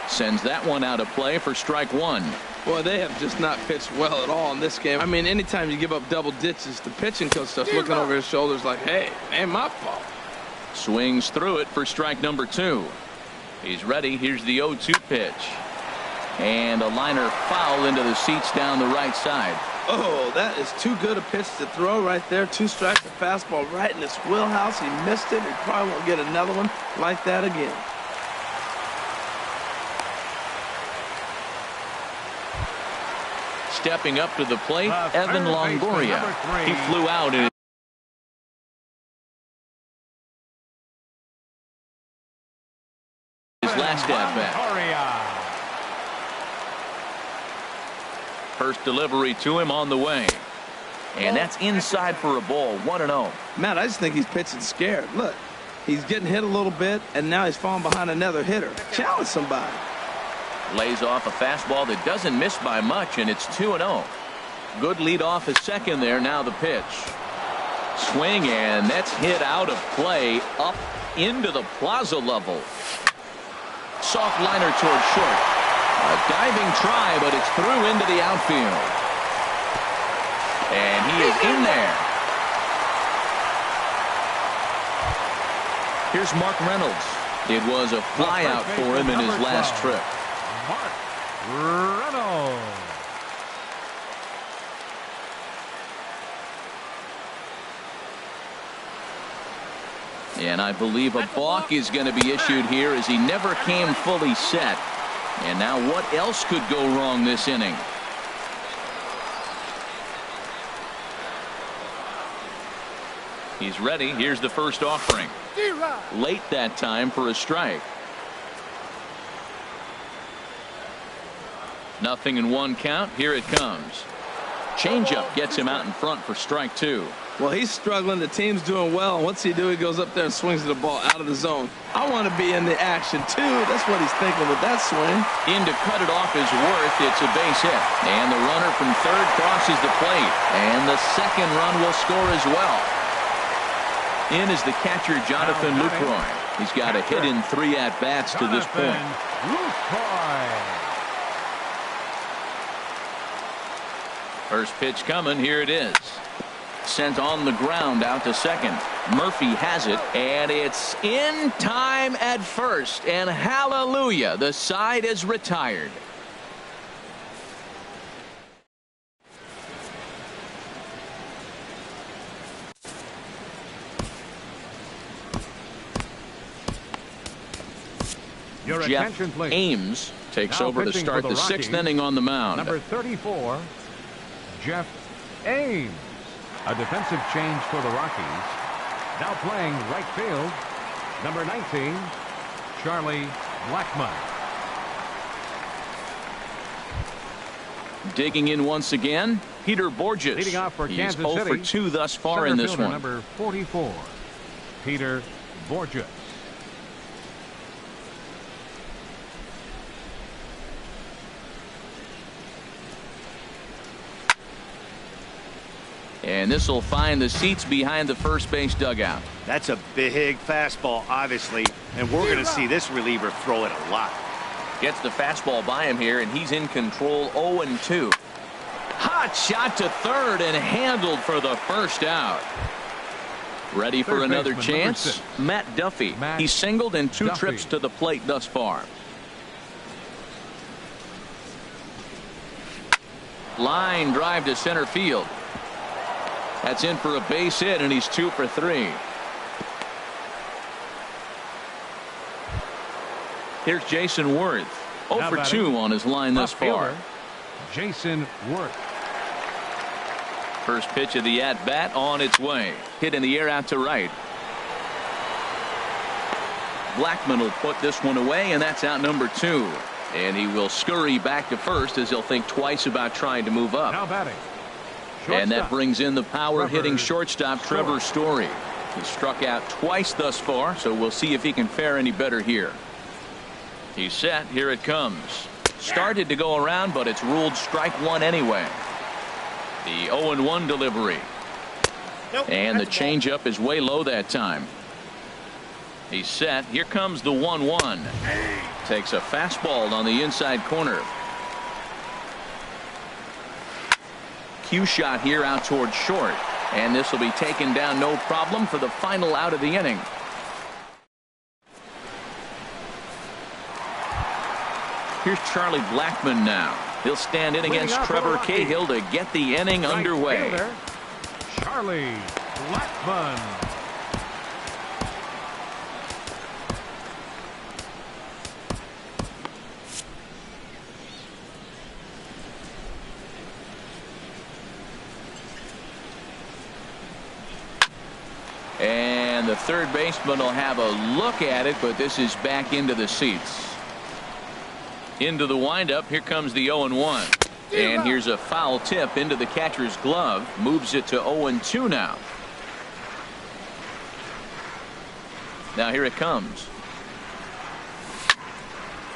Sends that one out of play for strike 1. Boy, they have just not pitched well at all in this game. I mean, anytime you give up double ditches, the pitching coach starts looking over his shoulders like, hey, ain't my fault. Swings through it for strike number 2. He's ready. Here's the 0-2 pitch. And a liner foul into the seats down the right side. Oh, that is too good a pitch to throw right there. 2 strikes, a fastball right in his wheelhouse. He missed it. He probably won't get another one like that again. stepping up to the plate, Evan Longoria. He flew out in his last at-bat. First delivery to him on the way. And that's inside for a ball, 1-0. Matt, I just think he's pitching scared. Look, he's getting hit a little bit, and now he's falling behind another hitter. Challenge somebody. Lays off a fastball that doesn't miss by much, and it's 2-0. Good lead off his second there. Now the pitch. Swing, and that's hit out of play up into the plaza level. Soft liner toward short. A diving try, but it's through into the outfield. And he is in there. Here's Mark Reynolds. It was a flyout for him in his last trip. Mark Reynolds. And I believe a balk is going to be issued here as he never came fully set. And now what else could go wrong this inning? He's ready. Here's the first offering. Late that time for a strike. Nothing in one count. Here it comes. Changeup gets him out in front for strike two. Well, he's struggling. The team's doing well. And what's he do? He goes up there and swings the ball out of the zone. I want to be in the action, too. That's what he's thinking with that swing. In to cut it off is Worth. It's a base hit. And the runner from third crosses the plate. And the second run will score as well. In is the catcher, Jonathan Lucroy. He's got a hit in 3 at-bats to this point. First pitch coming. Here it is. Sent on the ground out to second. Murphy has it, and it's in time at first. And hallelujah, the side is retired. Your Jeff attention, please. Ames takes Now over to pitching start for the the 6th Rockies, inning on the mound. Number 34, Jeff Ames. A defensive change for the Rockies. Now playing right field, number 19, Charlie Blackmon. Digging in once again, Peter Borges. Leading off for He's Kansas 0 City, for 2 thus far center in this fielder, one. number 44, Peter Borges. And this will find the seats behind the first base dugout. That's a big fastball, obviously, and we're going to see this reliever throw it a lot. Gets the fastball by him here, and he's in control. 0-2. Hot shot to third and handled for the first out. Ready for Third another baseman, chance? Matt Duffy. He's singled in 2 trips to the plate thus far. Line drive to center field. That's in for a base hit, and he's 2 for 3. Here's Jason Worth. 0 for 2 on his line thus far. Jason Worth. First pitch of the at-bat on its way. Hit in the air out to right. Blackmon will put this one away, and that's out number 2. And he will scurry back to first as he'll think twice about trying to move up. Now batting. And that brings in the power-hitting shortstop, Trevor Story. He struck out twice thus far, so we'll see if he can fare any better here. He's set. Here it comes. Started to go around, but it's ruled strike one anyway. The 0-1 delivery. And the changeup is way low that time. He's set. Here comes the 1-1. Takes a fastball on the inside corner. Cue shot here out towards short. And this will be taken down no problem for the final out of the inning. Here's Charlie Blackmon now. He'll stand in against Trevor Cahill to get the inning underway. Charlie Blackmon. And the third baseman will have a look at it, but this is back into the seats. Into the windup. Here comes the 0-1. And here's a foul tip into the catcher's glove. Moves it to 0-2 now. Now here it comes.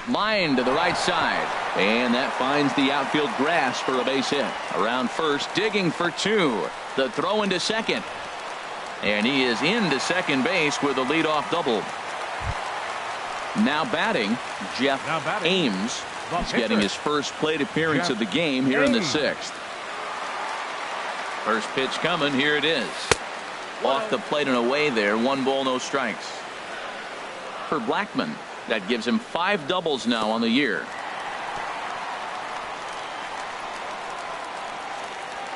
Line to the right side. And that finds the outfield grass for a base hit. Around first, digging for 2. The throw into second. And he is into second base with a leadoff double. Now batting, Jeff Ames. He's getting his first plate appearance of the game here in the 6th. First pitch coming. Here it is. Off the plate and away there. 1 ball, no strikes. For Blackman, that gives him 5 doubles now on the year.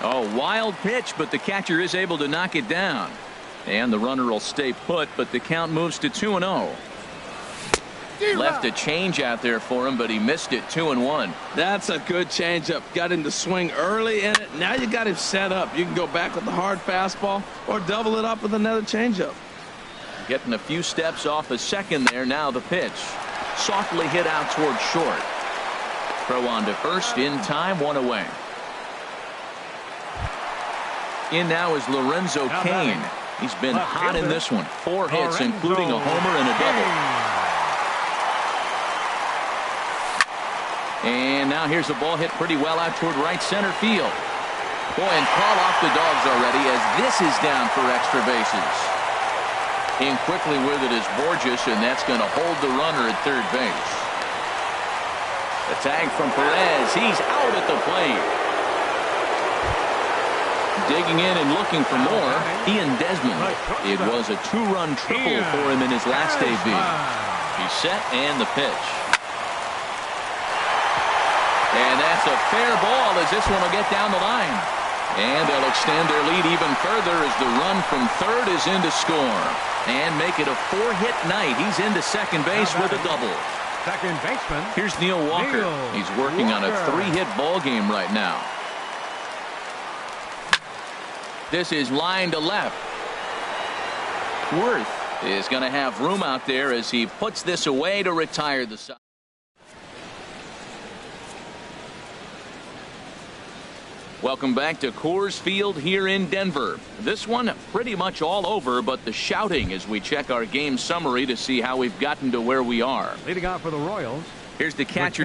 Oh, wild pitch, but the catcher is able to knock it down. And the runner will stay put, but the count moves to 2-0. Left a change out there for him, but he missed it. 2-1. That's a good changeup. Got him to swing early in it. Now you got him set up. You can go back with the hard fastball or double it up with another changeup. Getting a few steps off a second there. Now the pitch. Softly hit out toward short. Throw on to first in time. 1 away. In now is Lorenzo Cain. He's been hot in this one. 4 hits, including a homer and a double. And now here's a ball hit pretty well out toward right center field. Boy, and call off the dogs already as this is down for extra bases. In quickly with it is Borges, and that's going to hold the runner at third base. The tag from Perez. He's out at the plate. Digging in and looking for more, Ian Desmond. It was a 2-run triple for him in his last AB. He's set and the pitch. And that's a fair ball as this one will get down the line. And they'll extend their lead even further as the run from third is in to score. And make it a 4-hit night. He's into second base with a double. Second baseman. Here's Neil Walker. He's working on a 3-hit ball game right now. This is line to left. Worth is going to have room out there as he puts this away to retire the side. Welcome back to Coors Field here in Denver. This one pretty much all over, but the shouting as we check our game summary to see how we've gotten to where we are. Leading off for the Royals. Here's the catcher.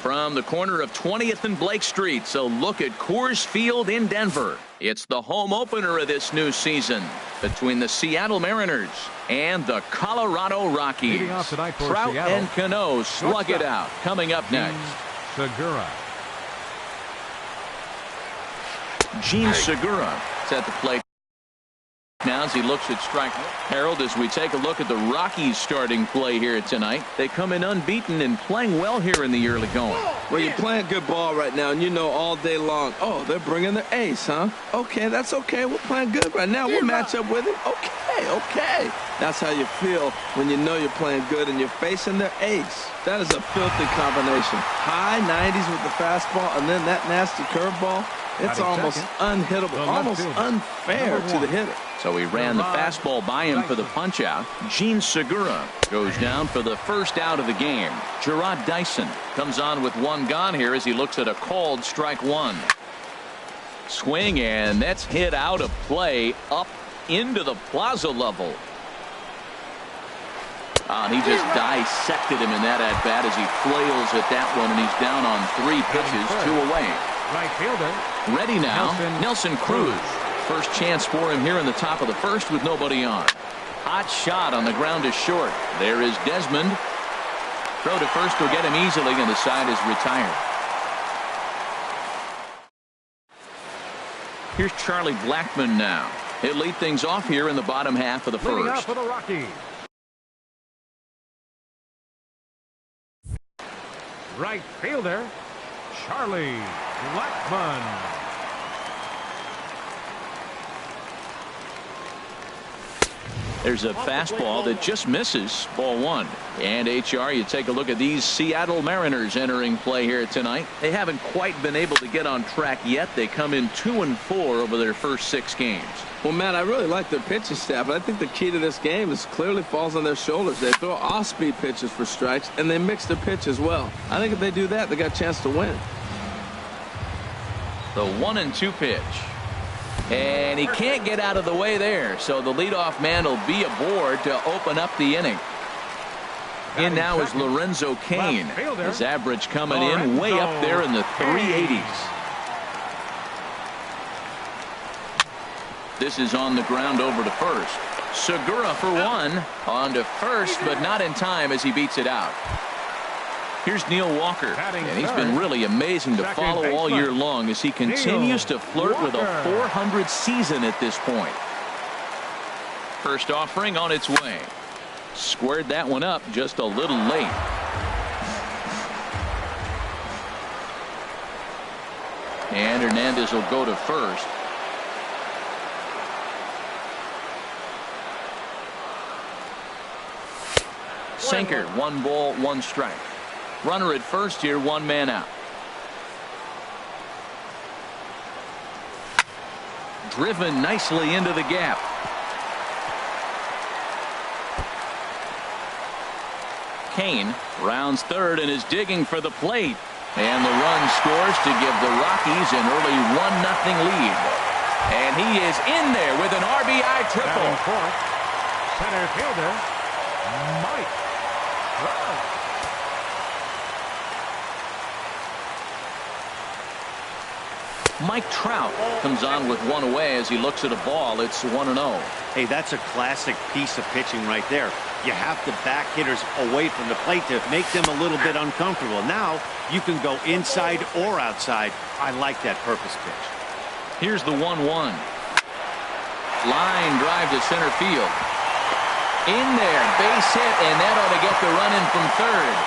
from the corner of 20th and Blake Street. So look at Coors Field in Denver. It's the home opener of this new season between the Seattle Mariners and the Colorado Rockies. Trout Seattle, and Cano slug it out. Coming up next, Segura. Gene Segura is at the plate now as he looks at strike. Harold, as we take a look at the Rockies starting play here tonight, they come in unbeaten and playing well here in the early going. Well, you're playing good ball right now, and you know all day long, oh, they're bringing their ace, huh? Okay, that's okay. We're playing good right now. We'll match up with him. Okay. That's how you feel when you know you're playing good and you're facing their ace. That is a filthy combination. High 90s with the fastball and then that nasty curveball. It's almost unhittable, almost unfair to the hitter. So he ran the fastball by him for the punch out. Gene Segura goes down for the first out of the game. Gerard Dyson comes on with one gone here as he looks at a called strike one. Swing, and that's hit out of play up into the plaza level. He just dissected him in that at bat as he flails at that one, and he's down on 3 pitches, 2 away. Right fielder. Ready now, Nelson Cruz. First chance for him here in the top of the first with nobody on. Hot shot on the ground to short. There is Desmond. Throw to first will get him easily, and the side is retired. Here's Charlie Blackmon now. He'll lead things off here in the bottom half of the Leading first. up for the Rockies. Right fielder, Charlie Blackmon. There's a fastball that just misses. Ball one. And HR, you take a look at these Seattle Mariners entering play here tonight. They haven't quite been able to get on track yet. They come in 2-4 over their first 6 games. Well, Matt, I really like their pitching staff, but I think the key to this game is clearly falls on their shoulders. They throw off-speed pitches for strikes, and they mix their pitch as well. I think if they do that, they got a chance to win. The 1-2 pitch. And he can't get out of the way there, so the leadoff man will be aboard to open up the inning. In now is Lorenzo Cain. His average coming in way up there in the 380s. This is on the ground over to first. Segura for one. On to first, but not in time as he beats it out. Here's Neil Walker, and he's been really amazing to follow all year long as he continues to flirt with a 400 season at this point. First offering on its way. Squared that one up just a little late. And Hernandez will go to first. Sinker, 1 ball, 1 strike. Runner at first here, 1 man out. Driven nicely into the gap. Cain rounds third and is digging for the plate. And the run scores to give the Rockies an early 1-0 lead. And he is in there with an RBI triple. Center fielder, Mike Trout. Mike Trout comes on with 1 away as he looks at a ball. It's 1-0. Hey, that's a classic piece of pitching right there. You have to back hitters away from the plate to make them a little bit uncomfortable. Now you can go inside or outside. I like that purpose pitch. Here's the 1-1. Line drive to center field. In there, base hit, and that ought to get the run in from third.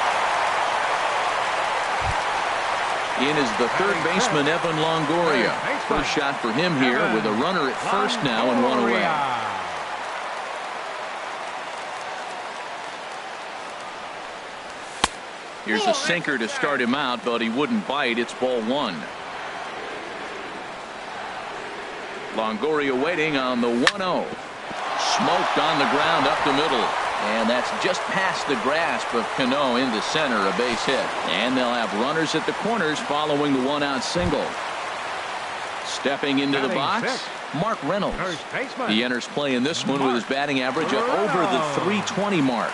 In is the third baseman, Evan Longoria. First shot for him here with a runner at first now and 1 away. Here's a sinker to start him out, but he wouldn't bite. It's ball 1. Longoria waiting on the 1-0. Smoked on the ground up the middle. And that's just past the grasp of Cano into center, a base hit. And they'll have runners at the corners following the 1-out single. Stepping into the box, Mark Reynolds. He enters play in this one with his batting average up over the 320 mark.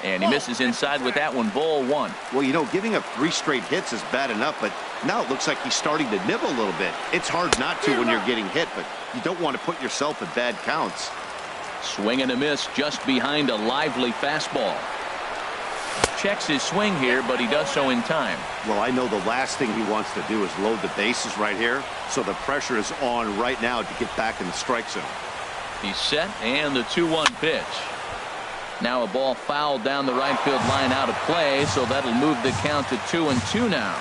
And he misses inside with that one. Ball 1. Well, you know, giving up 3 straight hits is bad enough, but now it looks like he's starting to nibble a little bit. It's hard not to when you're getting hit, but you don't want to put yourself in bad counts. Swing and a miss just behind a lively fastball. Checks his swing here, but he does so in time. Well, I know the last thing he wants to do is load the bases right here, so the pressure is on right now to get back in the strike zone. He's set, and the 2-1 pitch. Now a ball fouled down the right field line out of play, so that'll move the count to 2-2 now.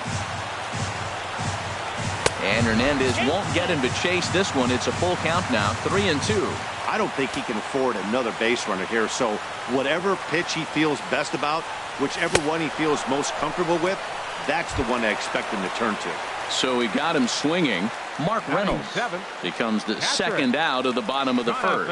And Hernandez won't get him to chase this one. It's a full count now, 3-2. I don't think he can afford another base runner here, so whatever pitch he feels best about, whichever one he feels most comfortable with, that's the one I expect him to turn to. So we got him swinging. Mark Reynolds becomes the second out of the bottom of the first.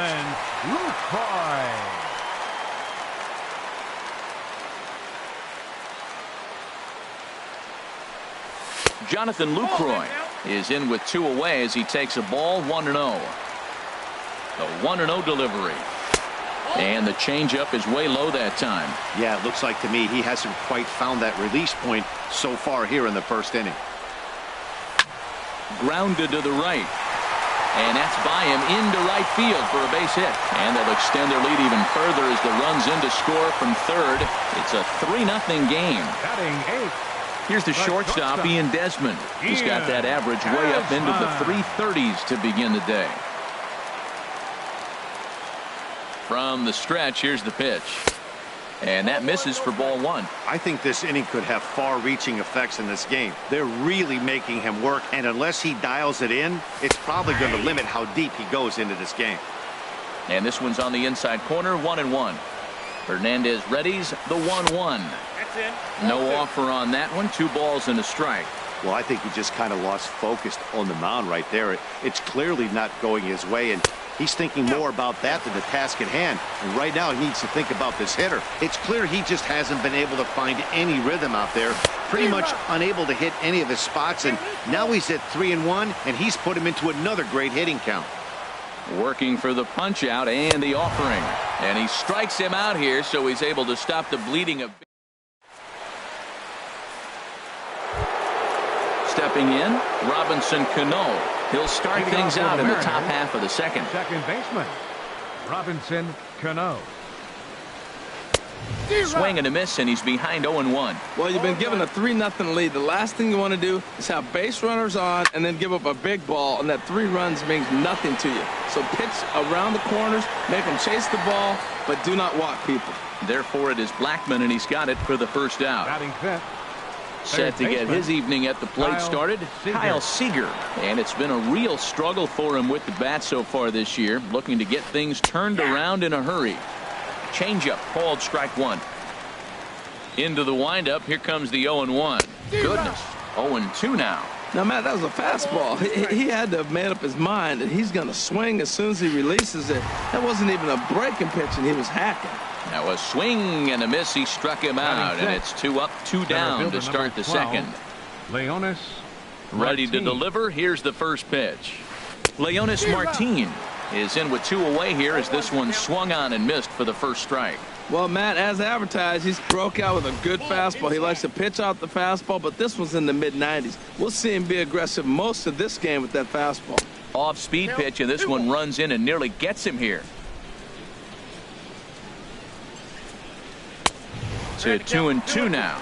Jonathan Lucroy is in with 2 away as he takes a ball 1-0. The 1-0 delivery. And the changeup is way low that time. Yeah, it looks like to me he hasn't quite found that release point so far here in the first inning. Grounded to the right. And that's by him into right field for a base hit. And they'll extend their lead even further as the run's in to score from third. It's a 3-0 game. Batting 8. Here's the shortstop, Ian Desmond. He's got that average way up into the 330s to begin the day. From the stretch, here's the pitch. And that misses for ball 1. I think this inning could have far-reaching effects in this game. They're really making him work, and unless he dials it in, it's probably going to limit how deep he goes into this game. And this one's on the inside corner, 1-1. Hernandez readies the 1-1. No offer on that one. 2 balls and a strike. Well, I think he just kind of lost focus on the mound right there. It's clearly not going his way, and he's thinking more about that than the task at hand. And right now he needs to think about this hitter. It's clear he just hasn't been able to find any rhythm out there. Pretty much unable to hit any of his spots, and now he's at 3-1, and he's put him into another great hitting count. Working for the punch out and the offering. And he strikes him out here, so he's able to stop the bleeding of. Stepping in, Robinson Cano. He'll start things out in the top half of the second. Second baseman, Robinson Cano. Swing and a miss, and he's behind 0-1. Well, you've been given a 3-0 lead. The last thing you want to do is have base runners on and then give up a big ball, and that 3 runs means nothing to you. So pitch around the corners, make them chase the ball, but do not walk people. Therefore, it is Blackman, and he's got it for the first out. Batting 5th. Set to get his evening at the plate started, Kyle Seager. And it's been a real struggle for him with the bat so far this year, looking to get things turned around in a hurry. Changeup called strike 1. Into the windup. Here comes the 0-1. Goodness. 0-2 now. Now, Matt, that was a fastball. He had to have made up his mind that he's going to swing as soon as he releases it. That wasn't even a breaking pitch, and he was hacking. Now a swing and a miss. He struck him out, and it's 2 up, 2 down to start the second. Leonis ready to deliver. Here's the first pitch. Leonis Martin is in with 2 away here as this one swung on and missed for the first strike. Well, Matt, as advertised, he's broke out with a good fastball. He likes to pitch out the fastball, but this one's in the mid-90s. We'll see him be aggressive most of this game with that fastball. Off-speed pitch, and this one runs in and nearly gets him here. To 2-2 now.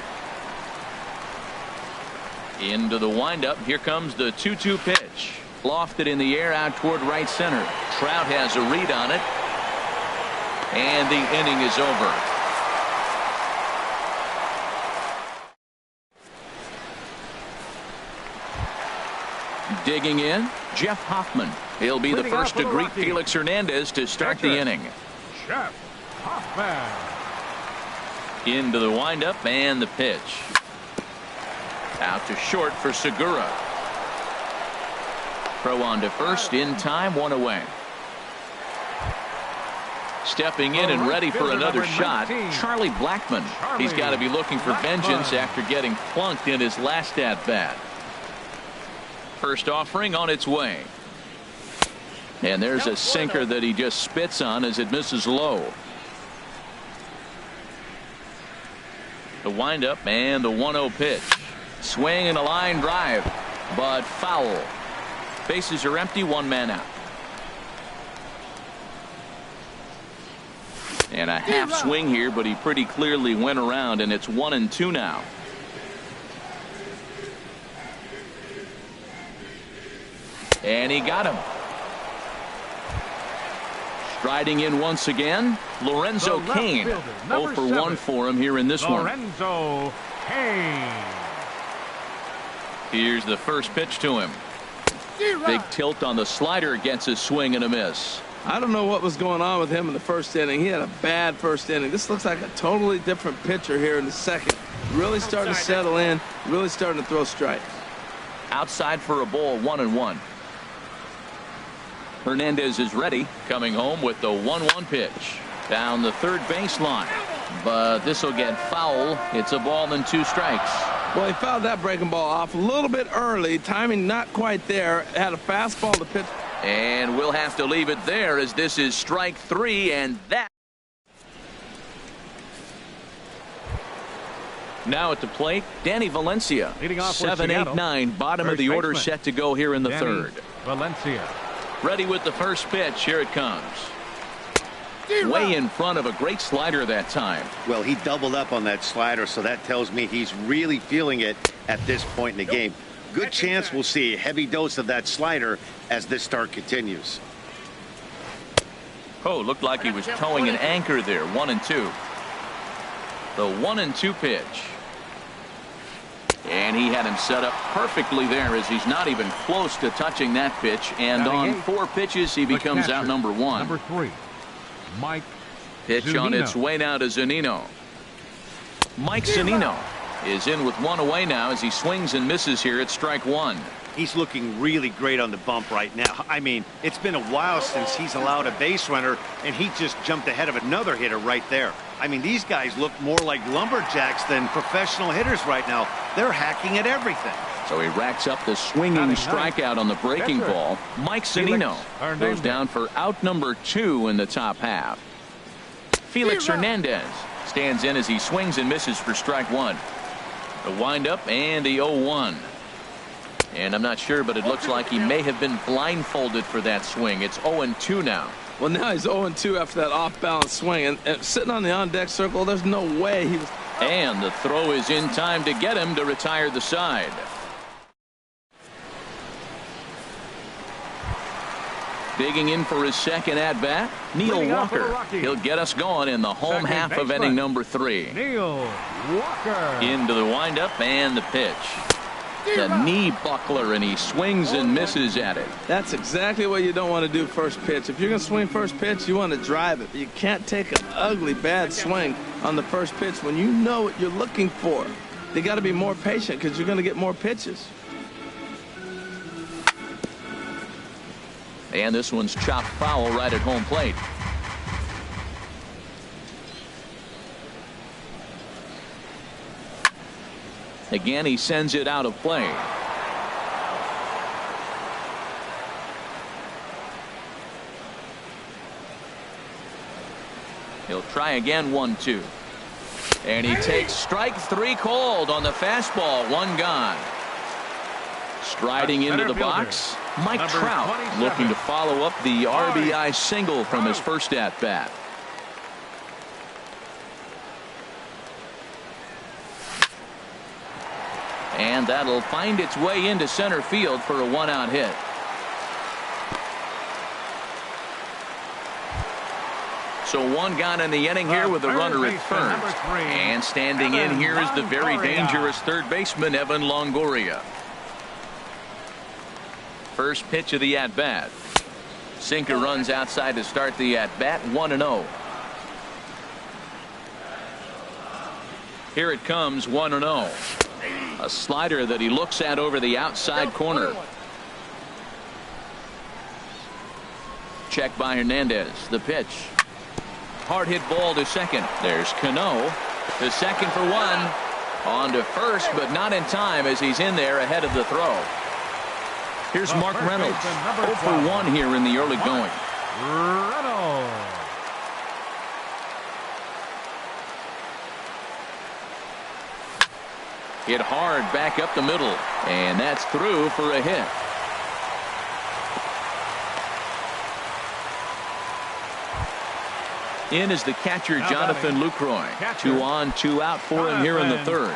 Into the windup. Here comes the 2-2 pitch. Lofted in the air out toward right center. Trout has a read on it. And the inning is over. Digging in, Jeff Hoffman. He'll be the first to greet Felix Hernandez to start the inning. Jeff Hoffman. Into the windup and the pitch. Out to short for Segura. Throw on to first in time, 1 away. Stepping in and ready for another shot, Charlie Blackman. He's got to be looking for vengeance after getting plunked in his last at-bat. First offering on its way. And there's a sinker that he just spits on as it misses low. The windup and the 1-0 pitch. Swing and a line drive, but foul. Bases are empty, one man out. And a half swing here, but he pretty clearly went around, and it's 1-2 now. And he got him. Striding in once again, Lorenzo Cain. 0 for 1 for him here in this one. Lorenzo Cain. Here's the first pitch to him. Big tilt on the slider, gets a swing and a miss. I don't know what was going on with him in the first inning. He had a bad first inning. This looks like a totally different pitcher here in the second. Really starting to settle in, really starting to throw strikes. Outside for a ball, 1-1. Hernandez is ready, coming home with the 1-1 pitch. Down the third baseline. But this will get foul. It's a ball and 2 strikes. Well, he fouled that breaking ball off a little bit early. Timing not quite there. Had a fastball to pitch. And we'll have to leave it there, as this is strike 3, and that. Now at the plate, Danny Valencia. 7, 8, 9, bottom of the order, set to go here in the third. Valencia. Ready with the first pitch. Here it comes. Way in front of a great slider that time. Well, he doubled up on that slider, so that tells me he's really feeling it at this point in the game. Good chance we'll see a heavy dose of that slider as this start continues. Oh, looked like he was towing an anchor there. 1-2. The 1-2 pitch. And he had him set up perfectly there, as he's not even close to touching that pitch. And on 4 pitches, he becomes out number 1. Number 3, Mike Pitch Zunino. on its way now to Zunino. Mike Zunino is in with 1 away now, as he swings and misses here at strike 1. He's looking really great on the bump right now. I mean, it's been a while since he's allowed a base runner, and he just jumped ahead of another hitter right there. I mean, these guys look more like lumberjacks than professional hitters right now. They're hacking at everything. So he racks up the swinging strikeout on the breaking ball. Mike Zunino goes down for out number 2 in the top half. Felix Hernandez stands in as he swings and misses for strike 1. The windup and the 0-1. And I'm not sure, but it looks like he may have been blindfolded for that swing. It's 0-2 now. Well, now he's 0-2 after that off-balance swing. And sitting on the on-deck circle, there's no way he was. And the throw is in time to get him to retire the side. Digging in for his second at-bat, Neil Walker. He'll get us going in the home half of inning number 3. Neil Walker. Into the windup and the pitch. The knee buckler, and he swings and misses at it. That's exactly what you don't want to do first pitch. If you're going to swing first pitch, you want to drive it. But you can't take an ugly, bad swing on the first pitch when you know what you're looking for. You got to be more patient, because you're going to get more pitches. And this one's chopped foul right at home plate. Again, he sends it out of play. He'll try again, 1-2. And he takes strike 3 called on the fastball. 1 gone. Striding into the box, Mike Trout looking to follow up the RBI single from his first at-bat. And that'll find its way into center field for a 1-out hit. So 1 gone in the inning here with a runner at first. And standing in here is the very dangerous third baseman, Evan Longoria. First pitch of the at-bat. Sinker runs outside to start the at-bat, 1-0. Here it comes, 1-0. A slider that he looks at over the outside corner. Check by Hernandez. The pitch. Hard hit ball to second. There's Cano. To second for 1. On to first, but not in time, as he's in there ahead of the throw. Here's Mark Reynolds. 0 for 1 here in the early going. Hit hard back up the middle, and that's through for a hit. In is the catcher, Jonathan Lucroy. 2 on, 2 out for him here in the third.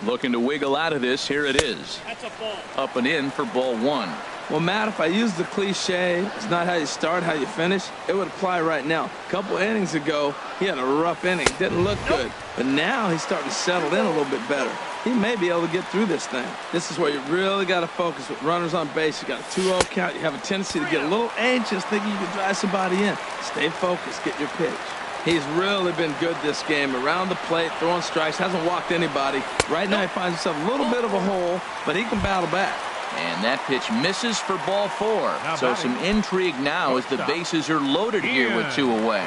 Looking to wiggle out of this. Here it is. That's a ball. Up and in for ball 1. Well, Matt, if I use the cliche, it's not how you start, how you finish, it would apply right now. A couple innings ago, he had a rough inning. Didn't look good. But now he's starting to settle in a little bit better. He may be able to get through this thing. This is where you really got to focus with runners on base. You got a 2-0 count. You have a tendency to get a little anxious thinking you can drive somebody in. Stay focused. Get your pitch. He's really been good this game. Around the plate, throwing strikes, hasn't walked anybody. Right now he finds himself a little bit of a hole, but he can battle back. And that pitch misses for ball 4. So some intrigue now as the bases are loaded here with 2 away.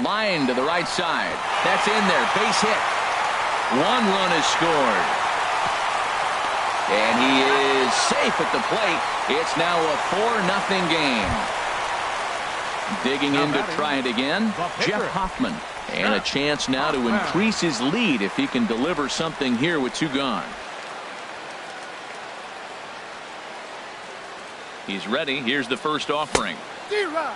Line to the right side. That's in there. Base hit. 1 run is scored. And he is safe at the plate. It's now a 4-0 game. Digging in to try it again, Jeff Hoffman. And a chance now to increase his lead if he can deliver something here with 2 gone. He's ready. Here's the first offering.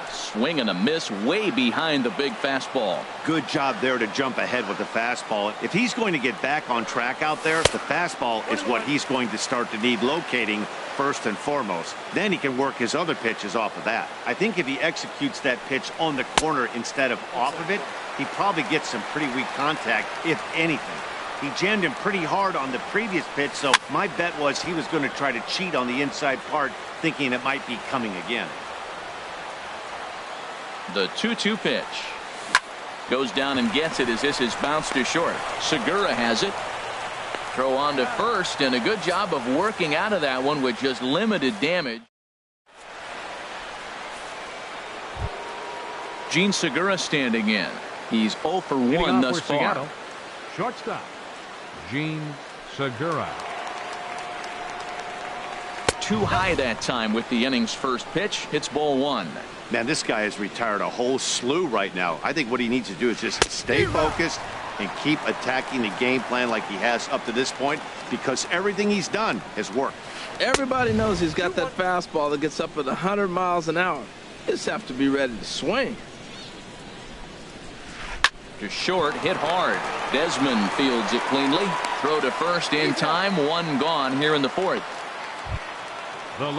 Swing and a miss way behind the big fastball. Good job there to jump ahead with the fastball. If he's going to get back on track out there, the fastball is what he's going to start to need locating first and foremost. Then he can work his other pitches off of that. I think if he executes that pitch on the corner instead of off of it, he probably gets some pretty weak contact, if anything. He jammed him pretty hard on the previous pitch, so my bet was he was going to try to cheat on the inside part, thinking it might be coming again. The 2-2 pitch. Goes down and gets it as this is bounced to short. Segura has it. Throw on to first, and a good job of working out of that one with just limited damage. Gene Segura standing in. He's 0 for 1 thus far. Seattle. Shortstop, Gene Segura. Too high that time with the inning's first pitch. It's ball 1. Man, this guy has retired a whole slew right now. I think what he needs to do is just stay focused and keep attacking the game plan like he has up to this point, because everything he's done has worked. Everybody knows he's got that fastball that gets up at 100 miles an hour. You just have to be ready to swing. To short, hit hard. Desmond fields it cleanly. Throw to first in time. 1 gone here in the 4th.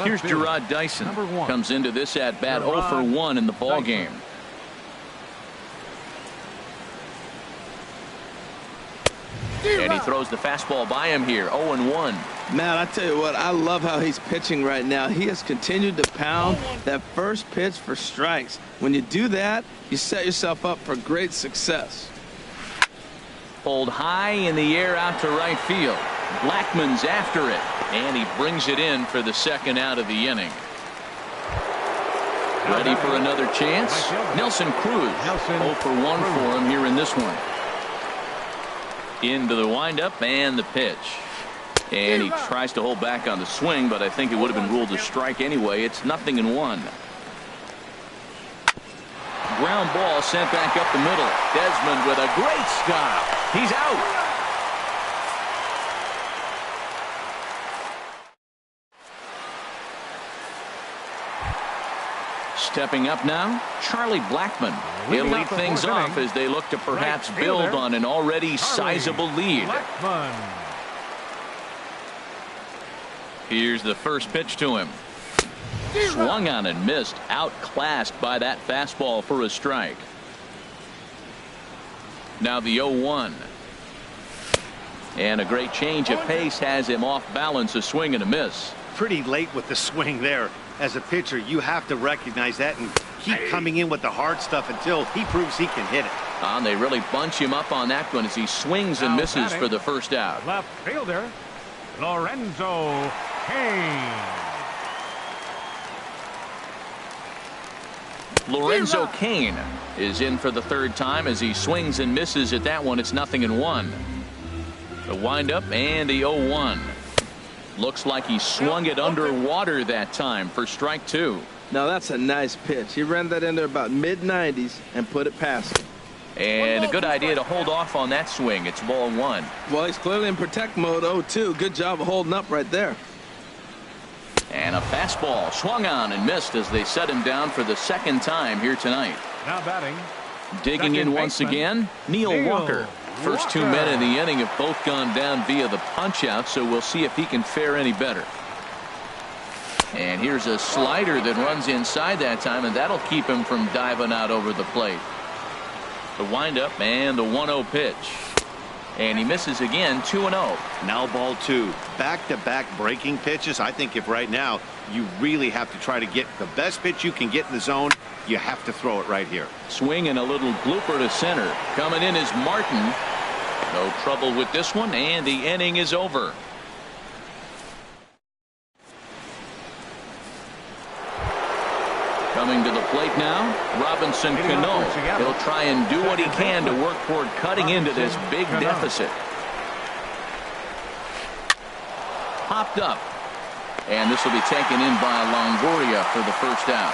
Here's Gerard Dyson. Comes into this at bat 0 for 1 in the ball game. And he throws the fastball by him here. 0-1. Matt, I tell you what, I love how he's pitching right now. He has continued to pound that first pitch for strikes. When you do that, you set yourself up for great success. Pulled high in the air out to right field. Blackman's after it, and he brings it in for the 2nd out of the inning. Ready for another chance? Nelson Cruz. 0 for 1 for him here in this one. Into the windup and the pitch. And he tries to hold back on the swing, but I think it would have been ruled a strike anyway. It's 0-1. Ground ball sent back up the middle. Desmond with a great stop. He's out. Stepping up now, Charlie Blackman. He'll lead things off as they look to perhaps build on an already sizable lead. Here's the first pitch to him. Swung on and missed. Outclassed by that fastball for a strike. Now the 0-1. And a great change of pace has him off balance. A swing and a miss. Pretty late with the swing there. As a pitcher, you have to recognize that and keep coming in with the hard stuff until he proves he can hit it. And they really bunch him up on that one as he swings and misses for the first out. Left fielder, Lorenzo Cain. Lorenzo Cain is in for the 3rd time as he swings and misses at that one. It's 0-1. The windup and the 0-1. Looks like he swung it underwater that time for strike 2. Now that's a nice pitch. He ran that in there about mid-90s and put it past him. And a good idea to hold off on that swing. It's ball 1. Well, he's clearly in protect mode 0-2. Good job of holding up right there. And a fastball swung on and missed as they set him down for the second time here tonight. Now batting. Digging in once again, Neil Walker. First 2 men in the inning have both gone down via the punch-out, so we'll see if he can fare any better. And here's a slider that runs inside that time, and that'll keep him from diving out over the plate. The windup and the 1-0 pitch. And he misses again, 2-0. Now ball 2. Back-to-back breaking pitches. I think if right now you really have to try to get the best pitch you can get in the zone, you have to throw it right here. Swing and a little blooper to center. Coming in is Martin. No trouble with this one, and the inning is over. Coming to the plate now, Robinson Cano. He'll try and do what he can to work toward cutting into this big deficit. Popped up. And this will be taken in by Longoria for the first out.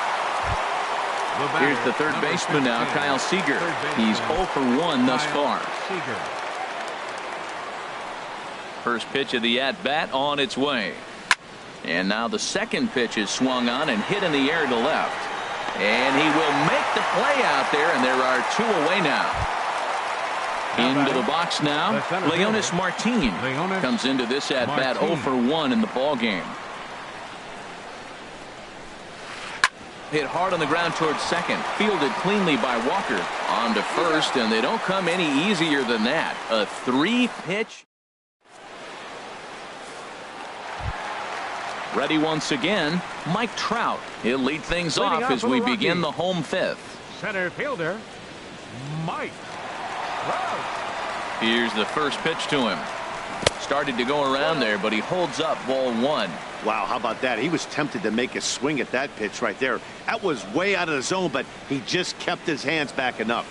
Here's the third baseman now, Kyle Seager. He's 0 for 1 thus far. First pitch of the at-bat on its way. And now the second pitch is swung on and hit in the air to left. And he will make the play out there, and there are 2 away now. Into the box now, Leonis Martin comes into this at-bat 0 for 1 in the ballgame. Hit hard on the ground towards second. Fielded cleanly by Walker. On to first, and they don't come any easier than that. A 3-pitch. Ready once again, Mike Trout. He'll lead things off as we begin the home 5th. Center fielder, Mike Trout. Here's the first pitch to him. Started to go around there, but he holds up ball 1. Wow, how about that? He was tempted to make a swing at that pitch right there. That was way out of the zone, but he just kept his hands back enough.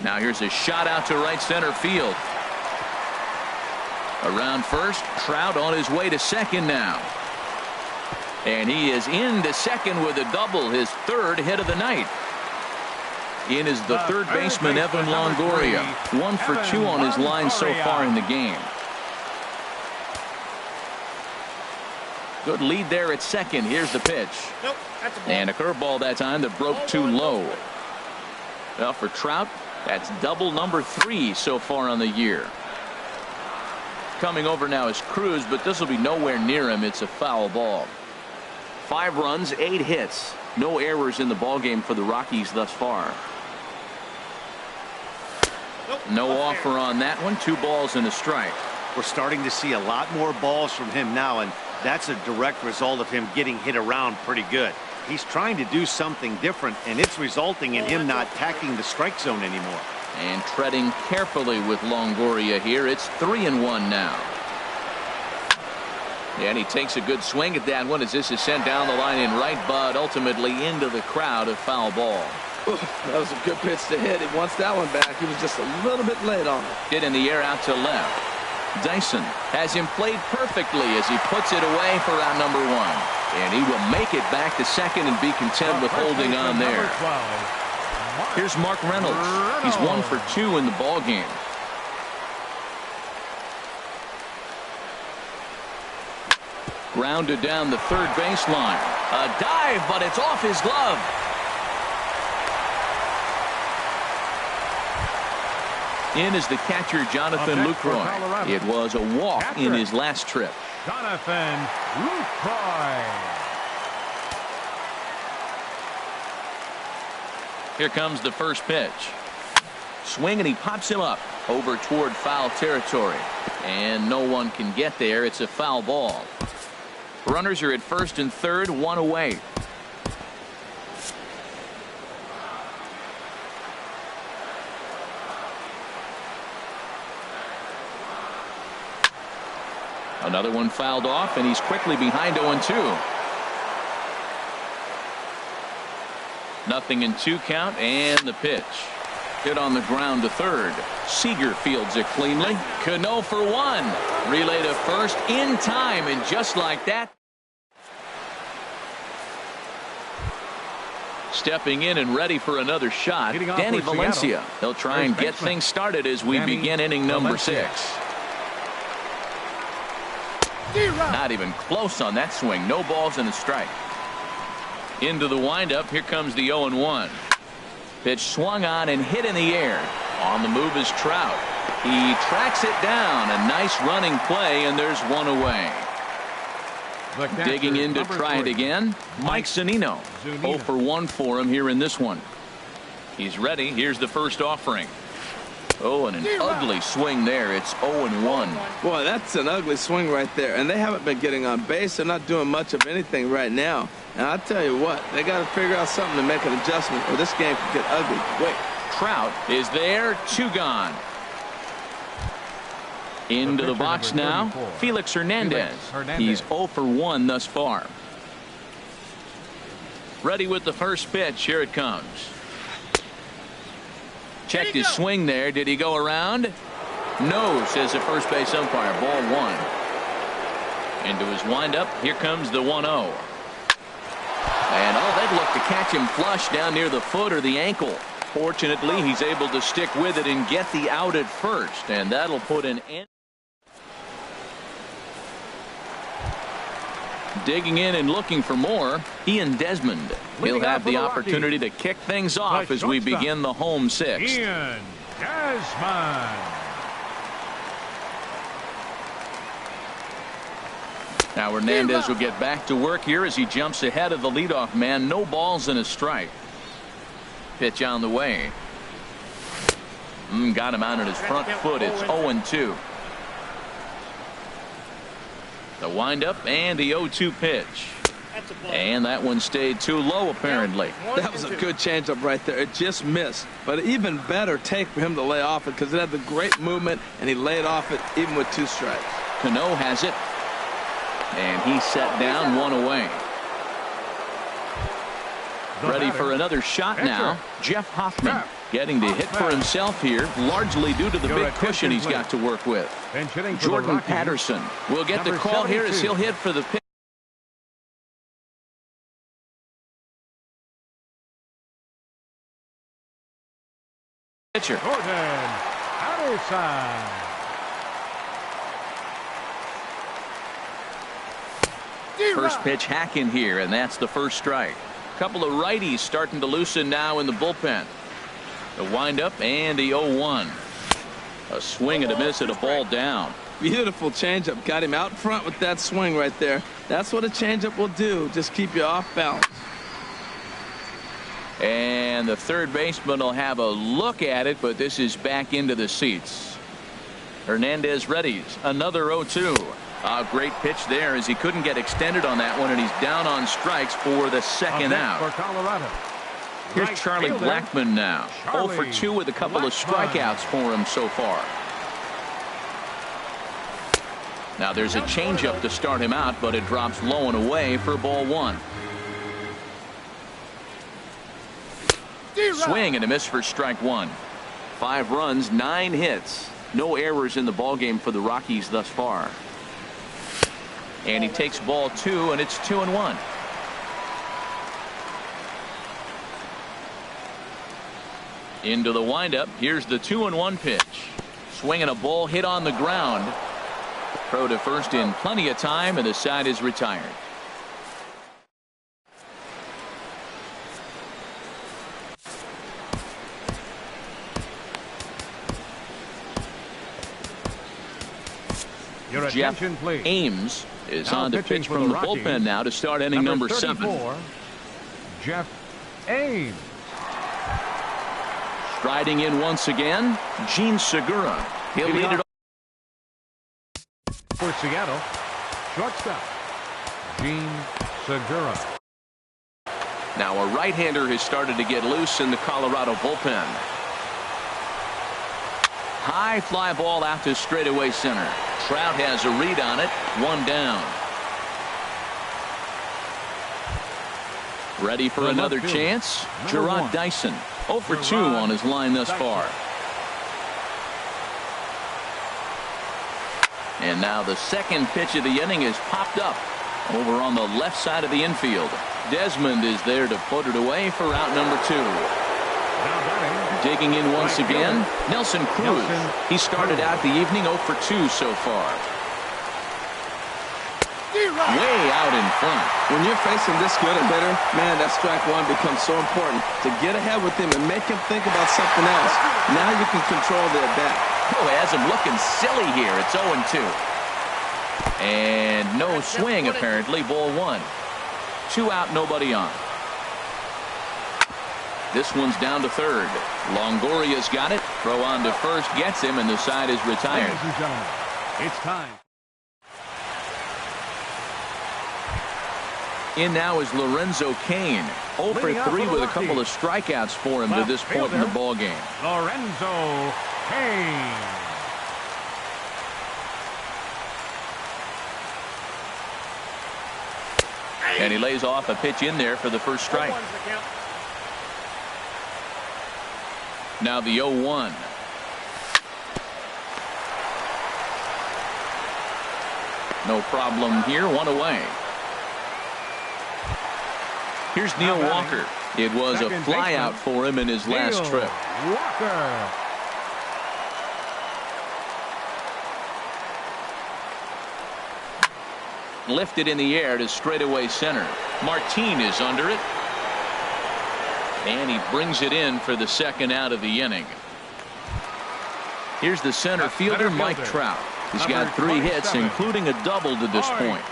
Now here's a shot out to right center field. Around first, Trout on his way to second now. And he is into second with a double, his 3rd hit of the night. In is the third baseman, Evan Longoria. 1 for 2 on his line so far in the game. Good lead there at second. Here's the pitch. Nope, that's a ball. And a curveball that time that broke too low. Well, for Trout, that's double number 3 so far on the year. Coming over now is Cruz, but this will be nowhere near him. It's a foul ball. 5 runs, 8 hits. No errors in the ballgame for the Rockies thus far. No offer on that one. 2 balls and a strike. We're starting to see a lot more balls from him now, and that's a direct result of him getting hit around pretty good. He's trying to do something different, and it's resulting in him not attacking the strike zone anymore. And treading carefully with Longoria here. It's 3-1 now. And he takes a good swing at that one as this is sent down the line in right, but ultimately into the crowd, a foul ball. That was a good pitch to hit. He wants that one back. He was just a little bit late on it. Hit in the air out to left. Dyson has him played perfectly as he puts it away for out number 1. And he will make it back to second and be content with holding on there. Here's Mark Reynolds. He's 1 for 2 in the ballgame. Grounded down the third baseline. A dive, but it's off his glove. In is the catcher, Jonathan Lucroy. It was a walk in his last trip. Jonathan Lucroy. Here comes the first pitch. Swing, and he pops him up over toward foul territory. And no one can get there. It's a foul ball. Runners are at first and third, 1 away. Another one fouled off, and he's quickly behind 0-2. Nothing in 2 count, and the pitch. Hit on the ground to third. Seager fields it cleanly. Cano for one. Relay to first in time, and just like that. Stepping in and ready for another shot, Danny Valencia. He'll try and get things started as we begin inning number 6. Not even close on that swing. No balls and a strike. Into the windup. Here comes the 0-1. Pitch swung on and hit in the air. On the move is Trout. He tracks it down. A nice running play, and there's one away. Digging in to try it again, Mike Zunino. 0 for 1 for him here in this one. He's ready. Here's the first offering. Oh, and an ugly swing there. It's 0-1. Boy, that's an ugly swing right there. And they haven't been getting on base. They're not doing much of anything right now. And I'll tell you what, they got to figure out something to make an adjustment, or this game could get ugly quick. Trout is there. 2 gone. Into the box now, Felix Hernandez. He's 0 for 1 thus far. Ready with the first pitch. Here it comes. Checked his swing there. Did he go around? No, says the first base umpire. Ball 1. Into his windup. Here comes the 1-0. And they'd look to catch him flush down near the foot or the ankle. Fortunately, he's able to stick with it and get the out at first, and that'll put an end. Digging in and looking for more, Ian Desmond. He'll have the opportunity to kick things off as we begin the home 6th. Ian Desmond. Now Hernandez will get back to work here as he jumps ahead of the leadoff man. No balls and a strike. Pitch on the way. Got him out on his front foot. It's 0-2. The windup and the 0-2 pitch. And that one stayed too low, apparently. That was a good changeup right there. It just missed. But an even better take for him to lay off it, because it had the great movement, and he laid off it even with 2 strikes. Cano has it. And he's set down, 1 away. Ready for another shot now. Jeff Hoffman getting to hit for himself here, largely due to the big cushion he's got to work with. Jordan Patterson will get the call here as he'll hit for the pitch. Pitcher. Jordan Patterson. First pitch hack in here, and that's the first strike. Couple of righties starting to loosen now in the bullpen. The windup and the 0-1. A swing and a miss and a ball down. Beautiful changeup. Got him out front with that swing right there. That's what a changeup will do. Just keep you off balance. And the third baseman will have a look at it, but this is back into the seats. Hernandez readies. Another 0-2. A great pitch there as he couldn't get extended on that one, and he's down on strikes for the second out. For Colorado. Here's Charlie Blackmon now. 0 for 2 with a couple of strikeouts for him so far. Now there's a changeup to start him out, but it drops low and away for ball 1. Swing and a miss for strike 1. 5 runs, 9 hits. No errors in the ballgame for the Rockies thus far. And he takes ball 2, and it's 2-1. Into the windup. Here's the 2-1 pitch. Swinging a ball hit on the ground. Throw to first in plenty of time, and the side is retired. Your attention, please. Ames is Now on the pitch from the bullpen now to start inning number 7. Jeff Ames. Striding in once again, Gene Segura. He'll lead it for Seattle. Shortstop Gene Segura. Now a right-hander has started to get loose in the Colorado bullpen. High fly ball out to straightaway center. Trout has a read on it. 1 down. Ready for another chance. Gerard Dyson 0 for 2 on his line thus far. And now the second pitch of the inning is popped up over on the left side of the infield. Desmond is there to put it away for out number 2. Digging in once again, Nelson Cruz. He started out the evening 0 for 2 so far. Way out in front. When you're facing this good a hitter, man, that strike one becomes so important to get ahead with him and make him think about something else. Now you can control the at-bat. Oh, has him looking silly here. It's 0-2. And no swing, apparently. Ball 1. 2 out, nobody on. This one's down to third. Longoria's got it. Throw on to first gets him, and the side is retired. Ladies and gentlemen, it's time. In now is Lorenzo Cain. 0 for 3 with a couple of strikeouts for him to this point in the ball game. Lorenzo Cain. And he lays off a pitch in there for the first strike. Now the 0-1. No problem here. 1 away. Here's Neil Walker. It was a flyout for him in his last trip. Walker. Lifted in the air to straightaway center. Martin is under it. And he brings it in for the second out of the inning. Here's the center fielder, Mike Trout. He's got 3 hits, including a double to this point.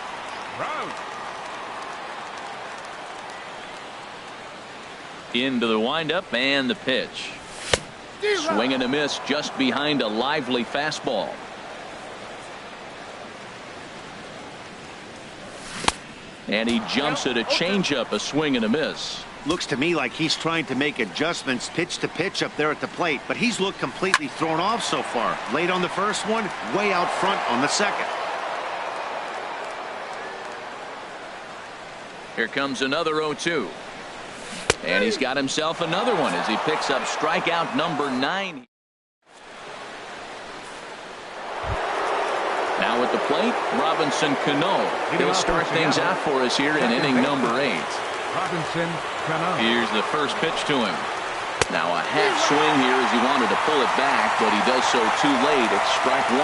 Into the windup and the pitch. Swing and a miss just behind a lively fastball. And he jumps at a changeup, a swing and a miss. Looks to me like he's trying to make adjustments pitch to pitch up there at the plate, but he's looked completely thrown off so far. Late on the first one, way out front on the second. Here comes another 0-2. And he's got himself another one as he picks up strikeout number 9. Now at the plate, Robinson Cano. He'll start things out for us here in inning number 8. Robinson Cano. Here's the first pitch to him. Now a half swing here as he wanted to pull it back, but he does so too late. It's strike 1.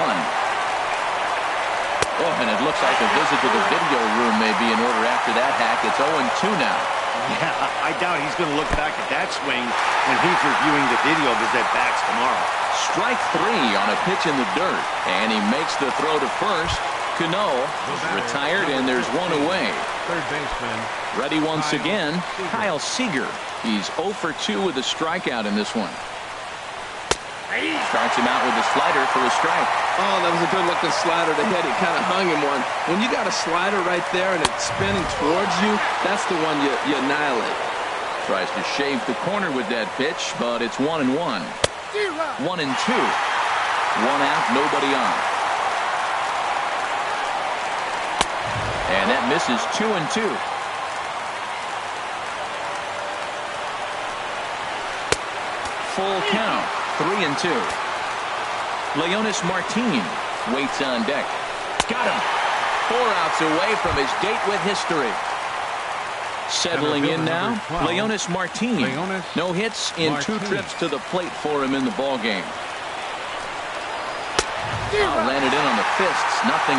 Oh, and it looks like a visit to the video room may be in order after that hack. It's 0-2 now. Yeah, I doubt he's going to look back at that swing when he's reviewing the video of his at-bats tomorrow. Strike 3 on a pitch in the dirt, and he makes the throw to first. Cano is retired, and there's 1 away. Third baseman. Ready once again, Kyle Seager. He's 0 for 2 with a strikeout in this one. Starts him out with a slider for a strike. Oh, that was a good-looking slider to hit. It kind of hung him one. When you got a slider right there and it's spinning towards you, that's the one you annihilate. Tries to shave the corner with that pitch, but it's 1-1. 1-2. 1 out, nobody on. And that misses 2-2. Full count. 3-2. Leonis Martin waits on deck. Got him. 4 outs away from his date with history. Settling in now, Leonis Martin. No hits in 2 trips to the plate for him in the ball game. Landed in on the fists. 0-1.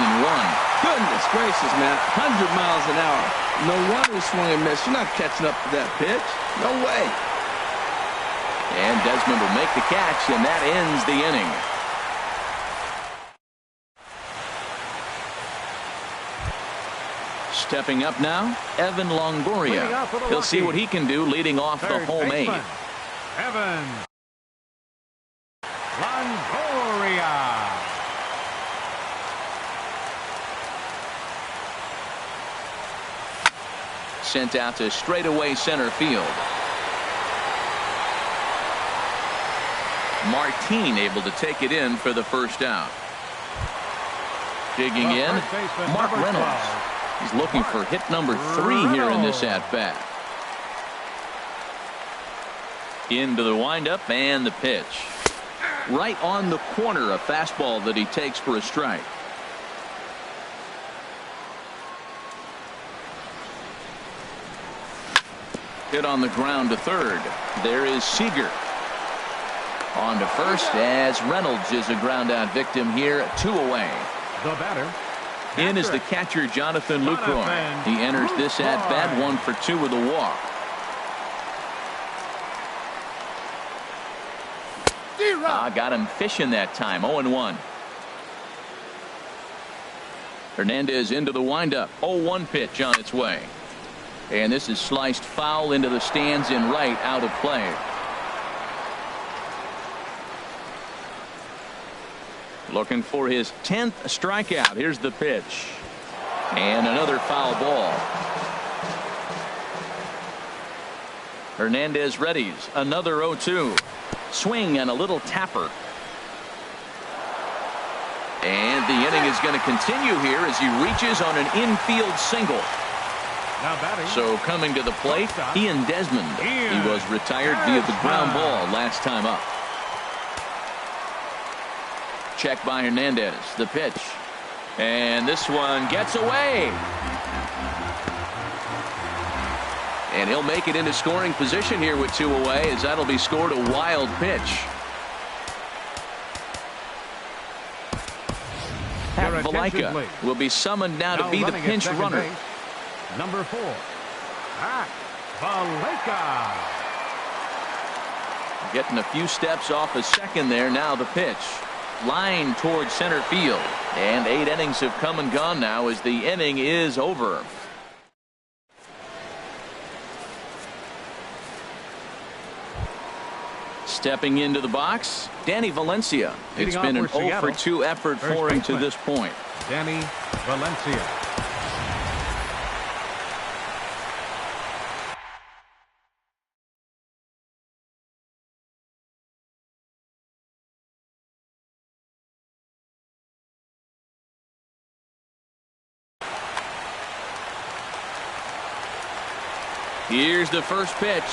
Goodness gracious, man. 100 miles an hour. No wonder he swung and missed. You're not catching up to that pitch. No way. And Desmond will make the catch, and that ends the inning. Stepping up now, Evan Longoria. He'll see what he can do leading off the home 8. Evan Longoria. Sent out to straightaway center field. Martin able to take it in for the first out. Digging in, Mark Reynolds. He's looking for hit number 3 here in this at-bat. Into the windup and the pitch. Right on the corner, a fastball that he takes for a strike. Hit on the ground to third. There is Seager. On to first as Reynolds is a ground out victim here. 2 away. The batter. In is the catcher, Jonathan Lucroy. He enters this at bat 1 for 2 with a walk. Got him fishing that time. 0-1. Hernandez into the windup. 0-1 pitch on its way. And this is sliced foul into the stands in right, out of play. Looking for his 10th strikeout. Here's the pitch. And another foul ball. Hernandez readies. Another 0-2. Swing and a little tapper. And the inning is going to continue here as he reaches on an infield single. Now batting. So coming to the plate, Ian Desmond. He was retired via the ground ball last time up. Check by Hernandez. The pitch. And this one gets away. And he'll make it into scoring position here with 2 away, as that'll be scored a wild pitch. Pat Valaika will be summoned now to be the pinch runner. Base, number 4, Pat Valaika. Getting a few steps off a second there. Now the pitch. Line towards center field. And 8 innings have come and gone now as the inning is over. Stepping into the box, Danny Valencia. It's been an 0 for 2 effort for him to this point. Danny Valencia. Here's the first pitch.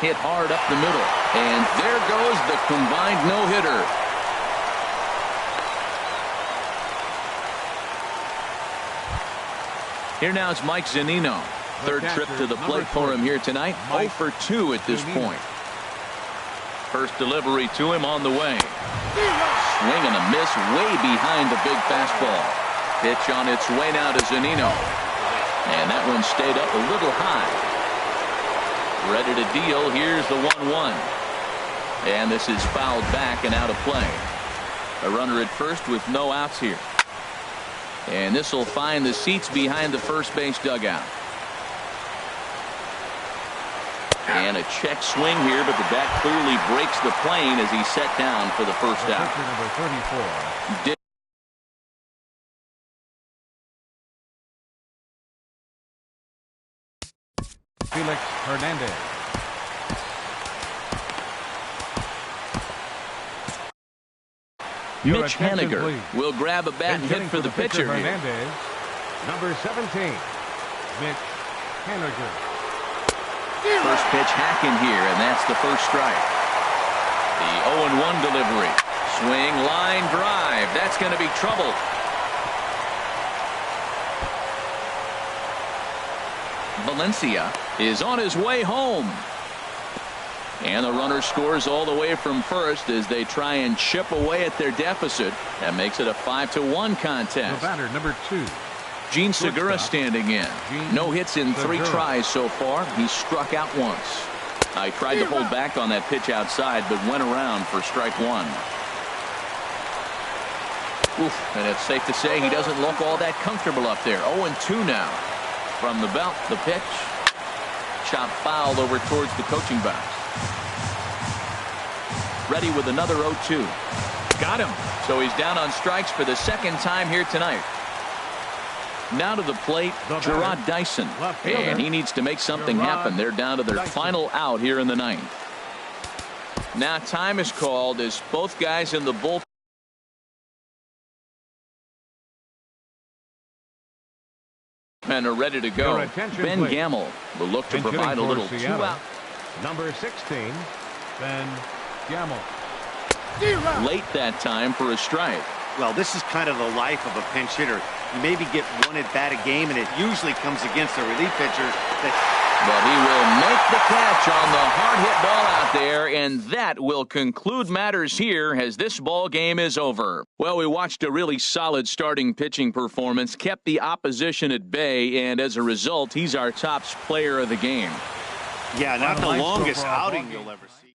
Hit hard up the middle. And there goes the combined no-hitter. Here now is Mike Zunino. Third trip to the plate for him here tonight. 0 for 2 at this point. First delivery to him on the way. Swing and a miss way behind the big fastball. Pitch on its way now to Zunino. And that one stayed up a little high. Ready to deal. Here's the 1-1. And this is fouled back and out of play. A runner at first with no outs here. And this will find the seats behind the first base dugout. And a check swing here, but the bat clearly breaks the plane as he's set down for the first out. Number 34. Felix Hernandez. Mitch Haniger will grab a bat and hit for the pitcher here. Hernandez, number 17, Mitch Haniger. First pitch hacking here, and that's the first strike. The 0-1 delivery. Swing, line drive. That's going to be trouble. Valencia is on his way home. And the runner scores all the way from first as they try and chip away at their deficit. That makes it a 5-1 contest. The batter, number 2. Gene Segura standing in. No hits in 3 tries so far. He's struck out once. I tried to hold back on that pitch outside, but went around for strike 1. Oof, and it's safe to say he doesn't look all that comfortable up there. 0-2 now. From the belt, the pitch. Chop foul over towards the coaching box. Ready with another 0-2. Got him. So he's down on strikes for the second time here tonight. Now to the plate, Gerard Dyson. And he needs to make something happen. They're down to their final out here in the ninth. Now time is called as both guys in the bullpen are ready to go. Ben Gamble will look to provide a little 2-out. Number 16, Ben Gamble. Late that time for a strike. Well, this is kind of the life of a pinch hitter. You maybe get one at bat a game, and it usually comes against a relief pitcher But he will make the catch on the hard hit ball out there, and that will conclude matters here as this ball game is over. Well, we watched a really solid starting pitching performance, kept the opposition at bay, and as a result, he's our top player of the game. Yeah, not the longest outing you'll ever see.